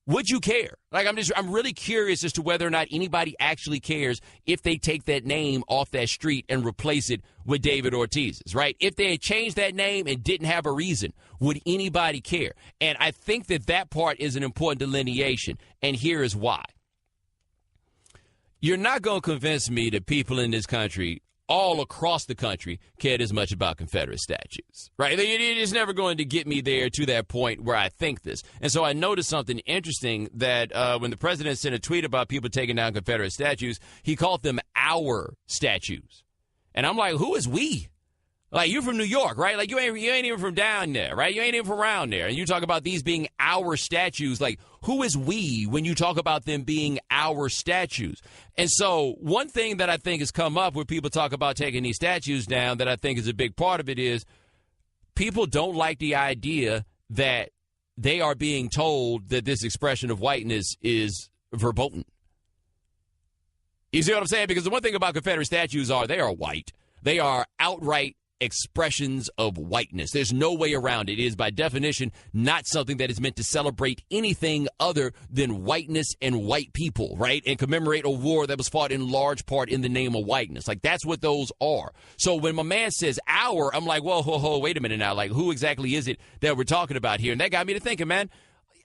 would you care? Like, I'm really curious as to whether or not anybody actually cares if they take that name off that street and replace it with David Ortiz's, right? If they had changed that name and didn't have a reason, would anybody care? And I think that part is an important delineation, and here is why. You're not going to convince me that people in this country, all across the country, cared as much about Confederate statues, right? It's never going to get me there to that point where I think this. And so I noticed something interesting that when the president sent a tweet about people taking down Confederate statues, he called them our statues. And I'm like, who is we? Like, you're from New York, right? Like, you ain't even from down there, right? You ain't even from around there. And you talk about these being our statues. Like, who is we when you talk about them being our statues? And so one thing that I think has come up where people talk about taking these statues down that I think is a big part of it is people don't like the idea that they are being told that this expression of whiteness is verboten. You see what I'm saying? Because the one thing about Confederate statues are they are white. They are outright expressions of whiteness. There's no way around it. It is by definition not something that is meant to celebrate anything other than whiteness and white people, right? And commemorate a war that was fought in large part in the name of whiteness. Like, that's what those are. So when my man says our, I'm like, whoa, wait a minute now. Like, who exactly is it that we're talking about here? And that got me to thinking, man,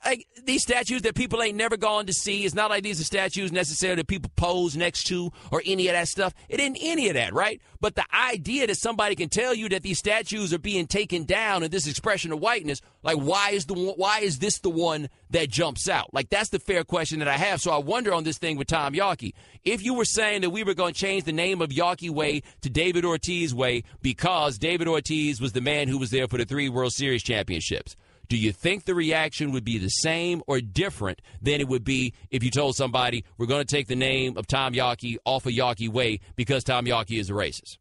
like, these statues that people ain't never gone to see, it's not like these are statues necessarily that people pose next to or any of that stuff. It isn't any of that, right? But the idea that somebody can tell you that these statues are being taken down and this expression of whiteness, like, why is this the one that jumps out? Like, that's the fair question that I have. So I wonder on this thing with Tom Yawkey, if you were saying that we were going to change the name of Yawkey Way to David Ortiz Way because David Ortiz was the man who was there for the 3 World Series championships, do you think the reaction would be the same or different than it would be if you told somebody we're going to take the name of Tom Yawkey off of Yawkey Way because Tom Yawkey is a racist?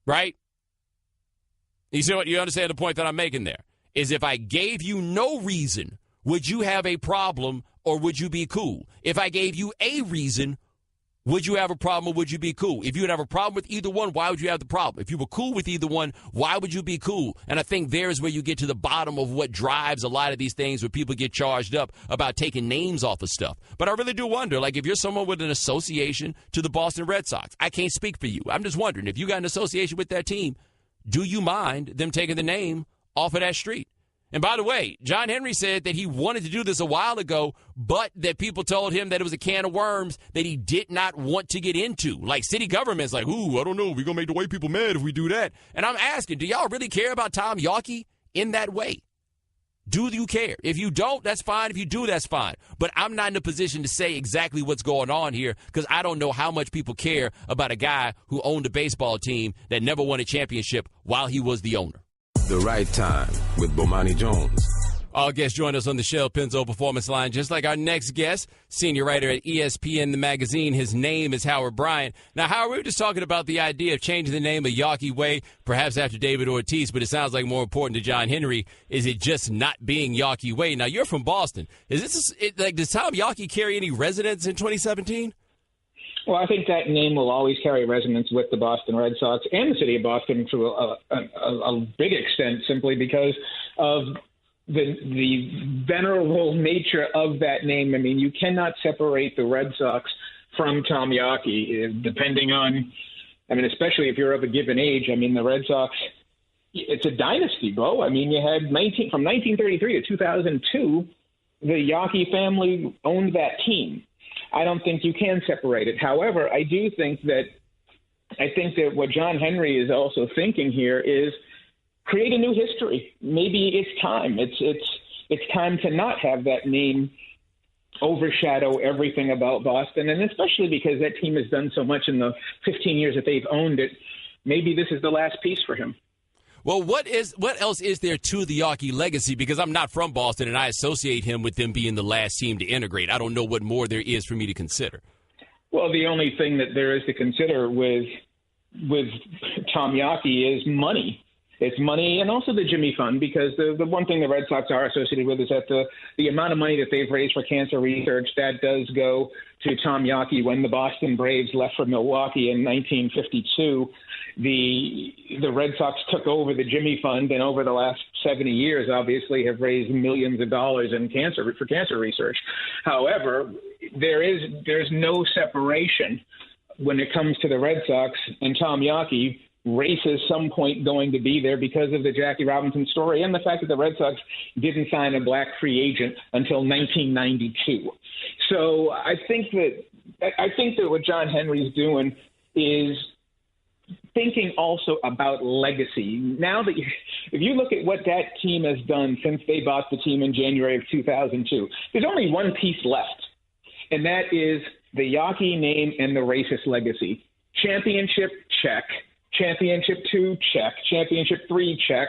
Right? You see what? You understand the point that I'm making there? Is if I gave you no reason, would you have a problem or would you be cool? If I gave you a reason, would you have a problem or would you be cool? If you would have a problem with either one, why would you have the problem? If you were cool with either one, why would you be cool? And I think there's where you get to the bottom of what drives a lot of these things where people get charged up about taking names off of stuff. But I really do wonder, like, if you're someone with an association to the Boston Red Sox, I can't speak for you. I'm just wondering, if you got an association with that team, do you mind them taking the name off of that street? And by the way, John Henry said that he wanted to do this a while ago, but that people told him that it was a can of worms that he did not want to get into. Like, city government's like, ooh, I don't know, we're going to make the white people mad if we do that. And I'm asking, do y'all really care about Tom Yawkey in that way? Do you care? If you don't, that's fine. If you do, that's fine. But I'm not in a position to say exactly what's going on here because I don't know how much people care about a guy who owned a baseball team that never won a championship while he was the owner. The Right Time with Bomani Jones All guests join us on the Shell Penzo Performance Line, just like our next guest, senior writer at ESPN, the magazine. His name is Howard Bryant. Now, Howard, we were just talking about the idea of changing the name of Yawkey Way, perhaps after David Ortiz, but it sounds like more important to John Henry is it just not being Yawkey Way. Now, you're from Boston. Does Tom Yawkey carry any resonance in 2017? Well, I think that name will always carry resonance with the Boston Red Sox and the city of Boston to a big extent, simply because of the venerable nature of that name. I mean, you cannot separate the Red Sox from Tom Yawkey, depending on, especially if you're of a given age. I mean, the Red Sox, it's a dynasty, Bo. I mean, you had from 1933 to 2002, the Yawkey family owned that team. I don't think you can separate it. However, I think that what John Henry is also thinking here is create a new history. Maybe it's time. It's time to not have that name overshadow everything about Boston, and especially because that team has done so much in the 15 years that they've owned it. Maybe this is the last piece for him. Well, what else is there to the Yawkey legacy? Because I'm not from Boston, and I associate him with them being the last team to integrate. I don't know what more there is for me to consider. Well, the only thing that there is to consider with Tom Yawkey is money. It's money, and also the Jimmy Fund, because the one thing the Red Sox are associated with is that the amount of money that they've raised for cancer research, that does go to Tom Yawkey. When the Boston Braves left for Milwaukee in 1952, the Red Sox took over the Jimmy Fund, and over the last 70 years, obviously, have raised millions of dollars for cancer research. However, there's no separation when it comes to the Red Sox and Tom Yawkey. Race is some point going to be there because of the Jackie Robinson story and the fact that the Red Sox didn't sign a black free agent until 1992. So I think that what John Henry's doing is thinking also about legacy. Now that if you look at what that team has done since they bought the team in January of 2002, there's only one piece left, and that is the Yawkey name and the racist legacy. Championship, check. Championship 2, check. Championship 3, check.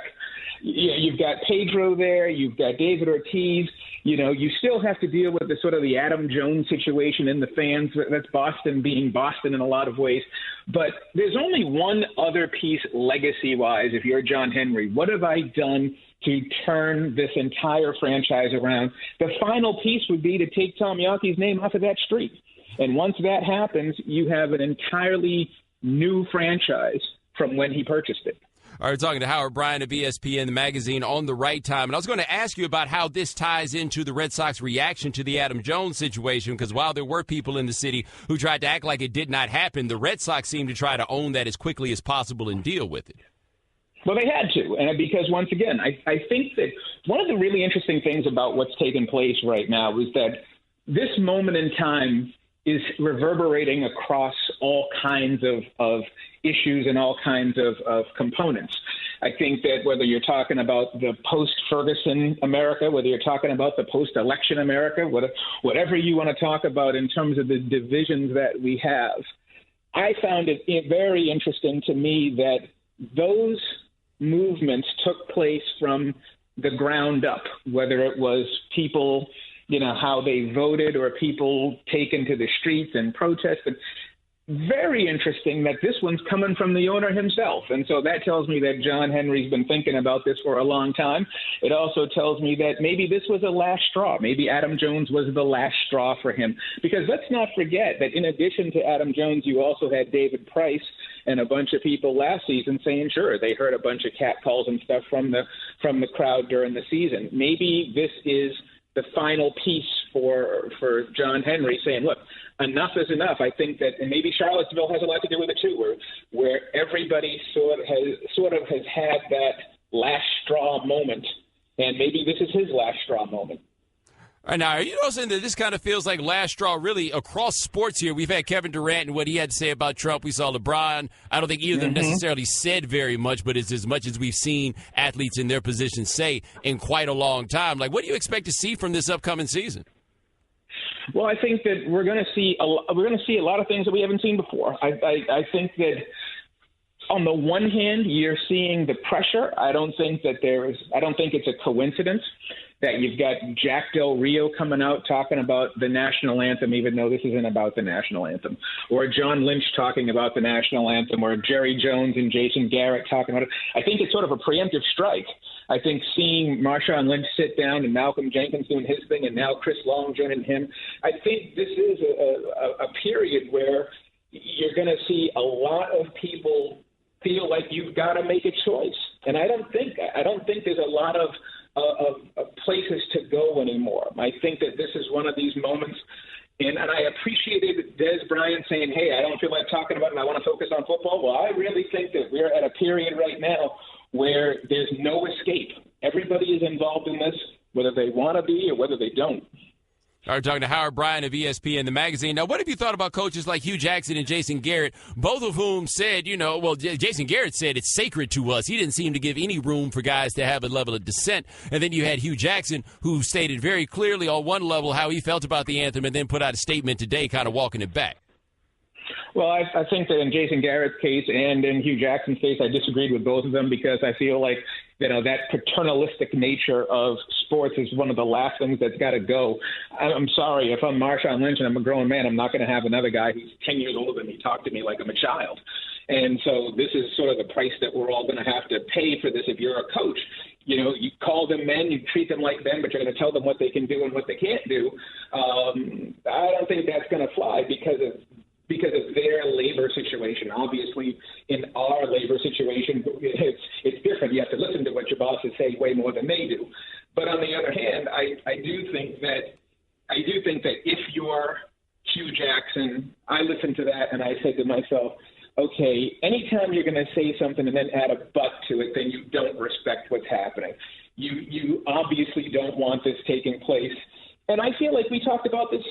You've got Pedro there. You've got David Ortiz. You still have to deal with the Adam Jones situation in the fans. That's Boston being Boston in a lot of ways. But there's only one other piece legacy-wise if you're John Henry. What have I done to turn this entire franchise around? The final piece would be to take Tom Yawkey's name off of that street. And once that happens, you have an entirely new franchise from when he purchased it. All right, talking to Howard Bryant of ESPN, the magazine, on the right time. And I was going to ask you about how this ties into the Red Sox reaction to the Adam Jones situation, because while there were people in the city who tried to act like it did not happen, the Red Sox seemed to try to own that as quickly as possible and deal with it. Well, they had to, and because, once again, I think that one of the really interesting things about what's taken place right now is that this moment in time is reverberating across all kinds of issues and all kinds of components. I think that whether you're talking about the post-Ferguson America, whether you're talking about the post-election America, whatever you want to talk about in terms of the divisions that we have, I found it very interesting to me that those movements took place from the ground up, whether it was people how they voted or people taken to the streets and protested. Very interesting that this one's coming from the owner himself. And so that tells me that John Henry's been thinking about this for a long time. It also tells me that maybe this was a last straw. Maybe Adam Jones was the last straw for him. Because let's not forget that in addition to Adam Jones, you also had David Price and a bunch of people last season saying, sure, they heard a bunch of catcalls and stuff from the crowd during the season. Maybe this is the final piece for John Henry saying, look, enough is enough. I think that, and maybe Charlottesville has a lot to do with it too, where everybody sort of has had that last straw moment, and maybe this is his last straw moment. All right, now, are you noticing that this kind of feels like last straw really across sports here? We've had Kevin Durant and what he had to say about Trump. We saw LeBron. I don't think either of them necessarily said very much, but it's as much as we've seen athletes in their position say in quite a long time. Like, what do you expect to see from this upcoming season? Well, I think that we're going to see a lot of things that we haven't seen before. I think that on the one hand, you're seeing the pressure. I don't think it's a coincidence that you've got Jack Del Rio coming out talking about the national anthem, even though this isn't about the national anthem, or John Lynch talking about the national anthem, or Jerry Jones and Jason Garrett talking about it. I think it's sort of a preemptive strike. I think seeing Marshawn Lynch sit down and Malcolm Jenkins doing his thing and now Chris Long joining him, I think this is a period where you're going to see a lot of people feel like you've got to make a choice. And I don't think there's a lot of places to go anymore. I think that this is one of these moments. And I appreciated Des Bryant saying, hey, I don't feel like talking about it and I want to focus on football. Well, I really think that we're at a period right now where there's no escape. Everybody is involved in this, whether they want to be or whether they don't. All right, talking to Howard Bryant of ESPN, the magazine. Now, what have you thought about coaches like Hugh Jackson and Jason Garrett, both of whom said, Jason Garrett said it's sacred to us. He didn't seem to give any room for guys to have a level of dissent. And then you had Hugh Jackson, who stated very clearly on one level how he felt about the anthem and then put out a statement today kind of walking it back. Well, I think that in Jason Garrett's case and in Hugh Jackson's case, I disagreed with both of them because I feel like, that paternalistic nature of sports is one of the last things that's got to go. I'm sorry, if I'm Marshawn Lynch and I'm a grown man, I'm not going to have another guy who's 10 years older than me talk to me like I'm a child. And so this is sort of the price that we're all going to have to pay for this if you're a coach. You call them men, you treat them like men, but you're going to tell them what they can do and what they can't do. I don't think that's going to fly because of their labor situation. Obviously, in our labor situation, it's different. You have to listen to what your bosses say way more than they do. But on the other hand, I do think that if you're Hugh Jackson, I listened to that and I said to myself, okay, anytime you're going to say something and then add a but to it, then you don't respect what's happening. You obviously don't want this taking place. And I feel like we talked about this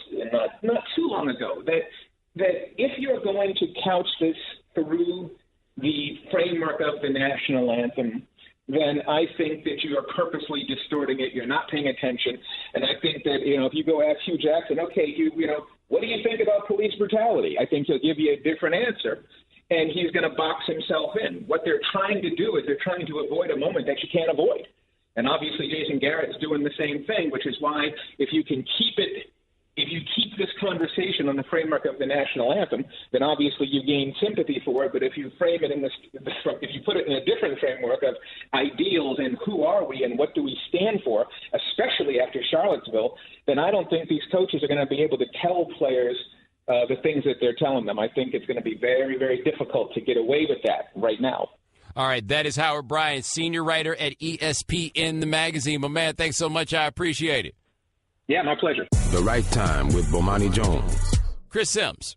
not too long ago, that if you're going to couch this through the framework of the national anthem, then I think that you are purposely distorting it. You're not paying attention. And I think that, if you go ask Hugh Jackson, okay, what do you think about police brutality? I think he'll give you a different answer. And he's going to box himself in. What they're trying to do is they're trying to avoid a moment that you can't avoid. And obviously Jason Garrett's doing the same thing, which is why if you keep this conversation on the framework of the national anthem, then obviously you gain sympathy for it. But if you frame it if you put it in a different framework of ideals and who are we and what do we stand for, especially after Charlottesville, then I don't think these coaches are going to be able to tell players the things that they're telling them. I think it's going to be very, very difficult to get away with that right now. All right, that is Howard Bryant, senior writer at ESPN, the magazine. My man, thanks so much. I appreciate it. Yeah, my pleasure. The Right Time with Bomani Jones. Chris Sims.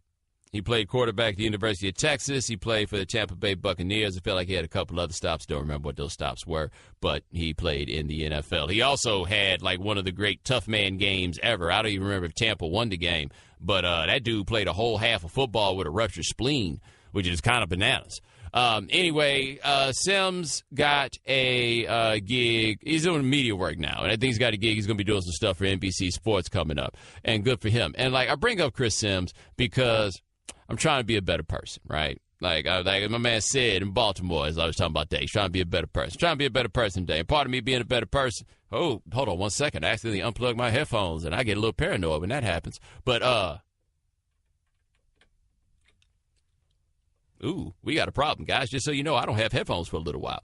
He played quarterback at the University of Texas. He played for the Tampa Bay Buccaneers. I feel like he had a couple other stops. Don't remember what those stops were, but he played in the NFL. He also had like one of the great tough man games ever. I don't even remember if Tampa won the game, but that dude played a whole half of football with a ruptured spleen, which is kind of bananas. Anyway, Sims got a gig. He's doing media work now, and I think he's got a gig. He's going to be doing some stuff for NBC Sports coming up, and good for him. And, I bring up Chris Sims because I'm trying to be a better person, right? Like my man said in Baltimore, as I was talking about that, he's trying to be a better person. Trying to be a better person today. And part of me being a better person, hold on 1 second. I accidentally unplugged my headphones, and I get a little paranoid when that happens. But, ooh, we got a problem, guys. Just so you know, I don't have headphones for a little while.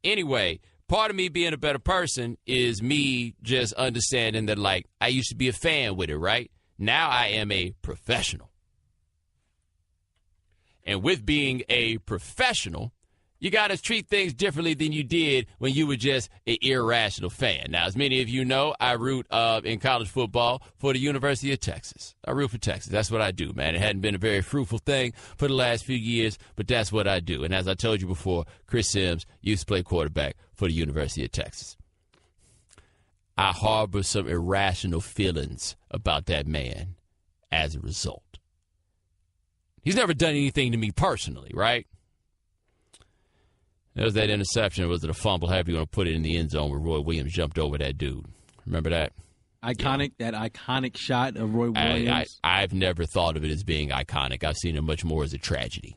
Anyway, part of me being a better person is me just understanding that, I used to be a fan with it, right? Now I am a professional. And with being a professional, you got to treat things differently than you did when you were just an irrational fan. Now, as many of you know, I root in college football for the University of Texas. I root for Texas. That's what I do, man. It hadn't been a very fruitful thing for the last few years, but that's what I do. And as I told you before, Chris Sims used to play quarterback for the University of Texas. I harbor some irrational feelings about that man as a result. He's never done anything to me personally, right? There was that interception. Was it a fumble? However you want to put it in the end zone where Roy Williams jumped over that dude. Remember that? Iconic, yeah. That iconic shot of Roy Williams. I've never thought of it as being iconic. I've seen it much more as a tragedy.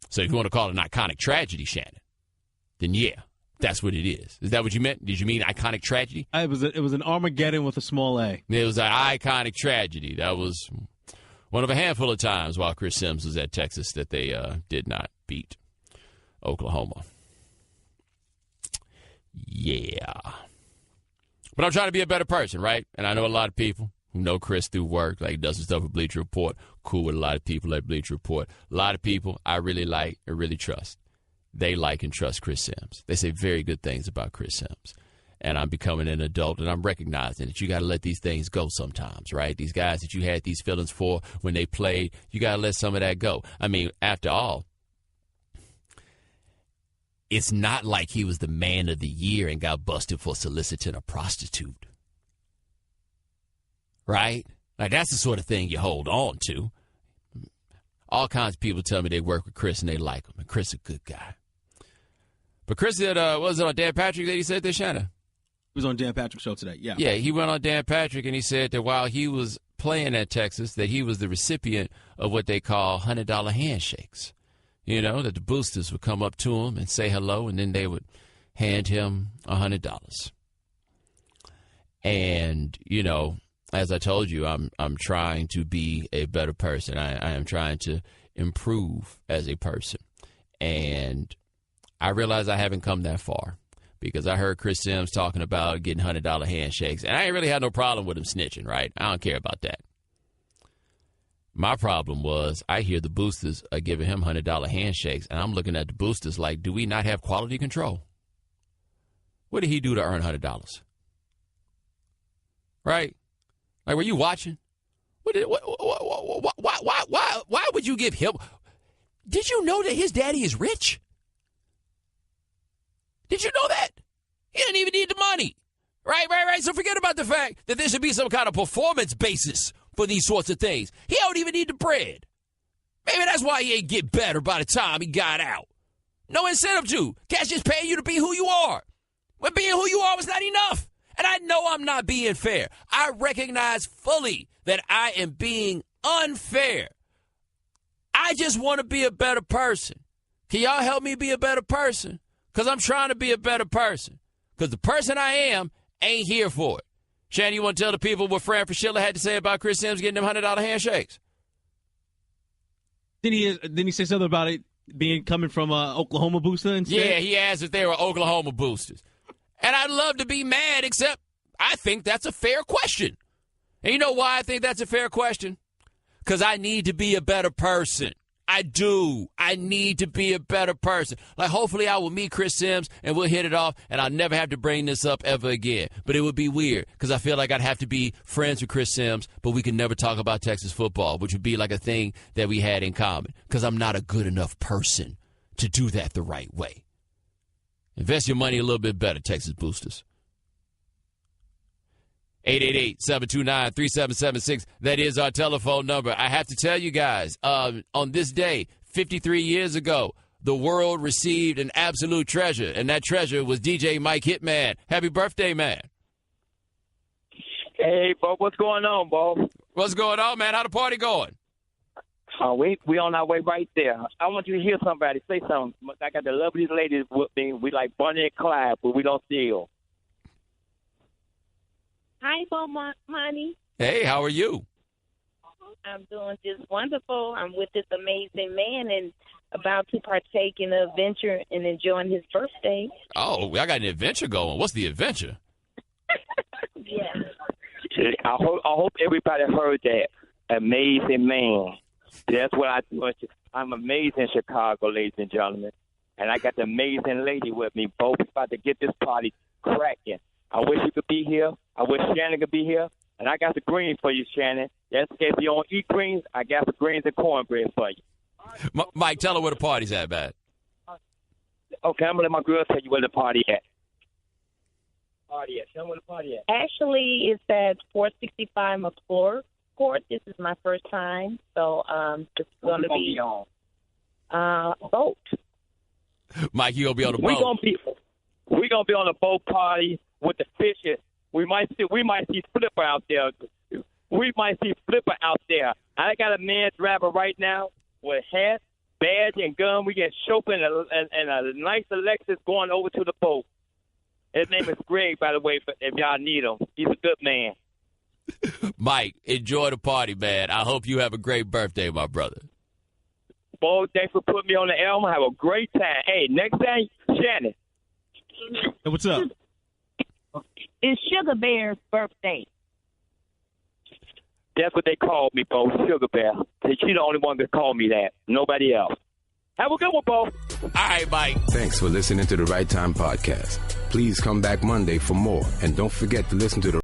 So if you want to call it an iconic tragedy, Shannon, then yeah, That's what it is. Is that what you meant? Did you mean iconic tragedy? It was an Armageddon with a small A. It was an iconic tragedy. That was one of a handful of times while Chris Sims was at Texas that they did not beat Oklahoma. Yeah. But I'm trying to be a better person, right? And I know a lot of people who know Chris through work, like does some stuff with Bleacher Report, cool with a lot of people at Bleacher Report. A lot of people I really like and really trust. They like and trust Chris Sims. They say very good things about Chris Sims. And I'm becoming an adult, and I'm recognizing that you got to let these things go sometimes, right? These guys that you had these feelings for when they played, you got to let some of that go. I mean, after all, it's not like he was the man of the year and got busted for soliciting a prostitute, right? Like, that's the sort of thing you hold on to. All kinds of people tell me they work with Chris and they like him, and Chris is a good guy. But Chris did, was it on Dan Patrick that he said this, Shanna? He was on Dan Patrick's show today, yeah. Yeah, he went on Dan Patrick and he said that while he was playing at Texas, that he was the recipient of what they call $100 handshakes. You know, that the boosters would come up to him and say hello, and then they would hand him $100. And, you know, as I told you, I'm trying to be a better person. I am trying to improve as a person. And I realize I haven't come that far because I heard Chris Sims talking about getting $100 handshakes. And I ain't really had no problem with him snitching, right? I don't care about that. My problem was I hear the boosters are giving him $100 handshakes, and I'm looking at the boosters like, do we not have quality control? What did he do to earn $100? Right? Like, were you watching? Why would you give him? Did you know that his daddy is rich? Did you know that? He didn't even need the money. Right. So forget about the fact that there should be some kind of performance basis for these sorts of things. He don't even need the bread. Maybe that's why he ain't get better by the time he got out. No incentive to. Cats just paying you to be who you are. When being who you are was not enough. And I know I'm not being fair. I recognize fully that I am being unfair. I just want to be a better person. Can y'all help me be a better person? Because I'm trying to be a better person. Because the person I am ain't here for it. Shannon, you want to tell the people what Fran Fraschilla had to say about Chris Sims getting them $100 handshakes? Didn't he say something about it coming from Oklahoma booster instead? Yeah, he asked if they were Oklahoma boosters. And I'd love to be mad, except I think that's a fair question. And you know why I think that's a fair question? Because I need to be a better person. I do. I need to be a better person. Like, hopefully I will meet Chris Sims and we'll hit it off and I'll never have to bring this up ever again. But it would be weird because I feel like I'd have to be friends with Chris Sims, but we could never talk about Texas football, which would be like a thing that we had in common because I'm not a good enough person to do that the right way. Invest your money a little bit better, Texas boosters. 888-729-3776. That is our telephone number. I have to tell you guys, on this day, 53 years ago, the world received an absolute treasure, and that treasure was DJ Mike Hitman. Happy birthday, man. Hey, Bo, what's going on, Bo? What's going on, man? How the party going? We on our way right there. I want you to hear somebody say something. I got the loveliest ladies with me. We like Bonnie and Clyde, but we don't steal. Hi, Bomani. Hey, how are you? I'm doing just wonderful. I'm with this amazing man and about to partake in an adventure and enjoying his birthday. Oh, I got an adventure going. What's the adventure? Yeah. I hope everybody heard that. Amazing man. That's what I do. I'm amazing in Chicago, ladies and gentlemen. And I got the amazing lady with me. Both about to get this party cracking. I wish you could be here. I wish Shannon could be here. And I got the greens for you, Shannon. That's if you don't eat greens, I got the greens and cornbread for you. Mike, tell her where the party's at, man. Okay, I'm going to let my girl tell you where the party at. Tell them where the party at. Actually, it's at 465 McClure Court. This is my first time. So it's going to be on boat. Mike, you going to be on the boat? We're going to be on a boat party with the fishes. We might see Flipper out there. I got a man driving right now with a hat, badge and gun. We get chauffeur and a nice Lexus going over to the boat. His name is Greg, by the way, if y'all need him. He's a good man. Mike, enjoy the party, man. I hope you have a great birthday, my brother. Boy, thanks for putting me on the album. Have a great time. Hey, next time, Shannon. Hey, what's up? It's Sugar Bear's birthday. That's what they called me, Bo, Sugar Bear. She's the only one that called me that. Nobody else. Have a good one, Bo. All right, Mike. Thanks for listening to the Right Time Podcast. Please come back Monday for more. And don't forget to listen to the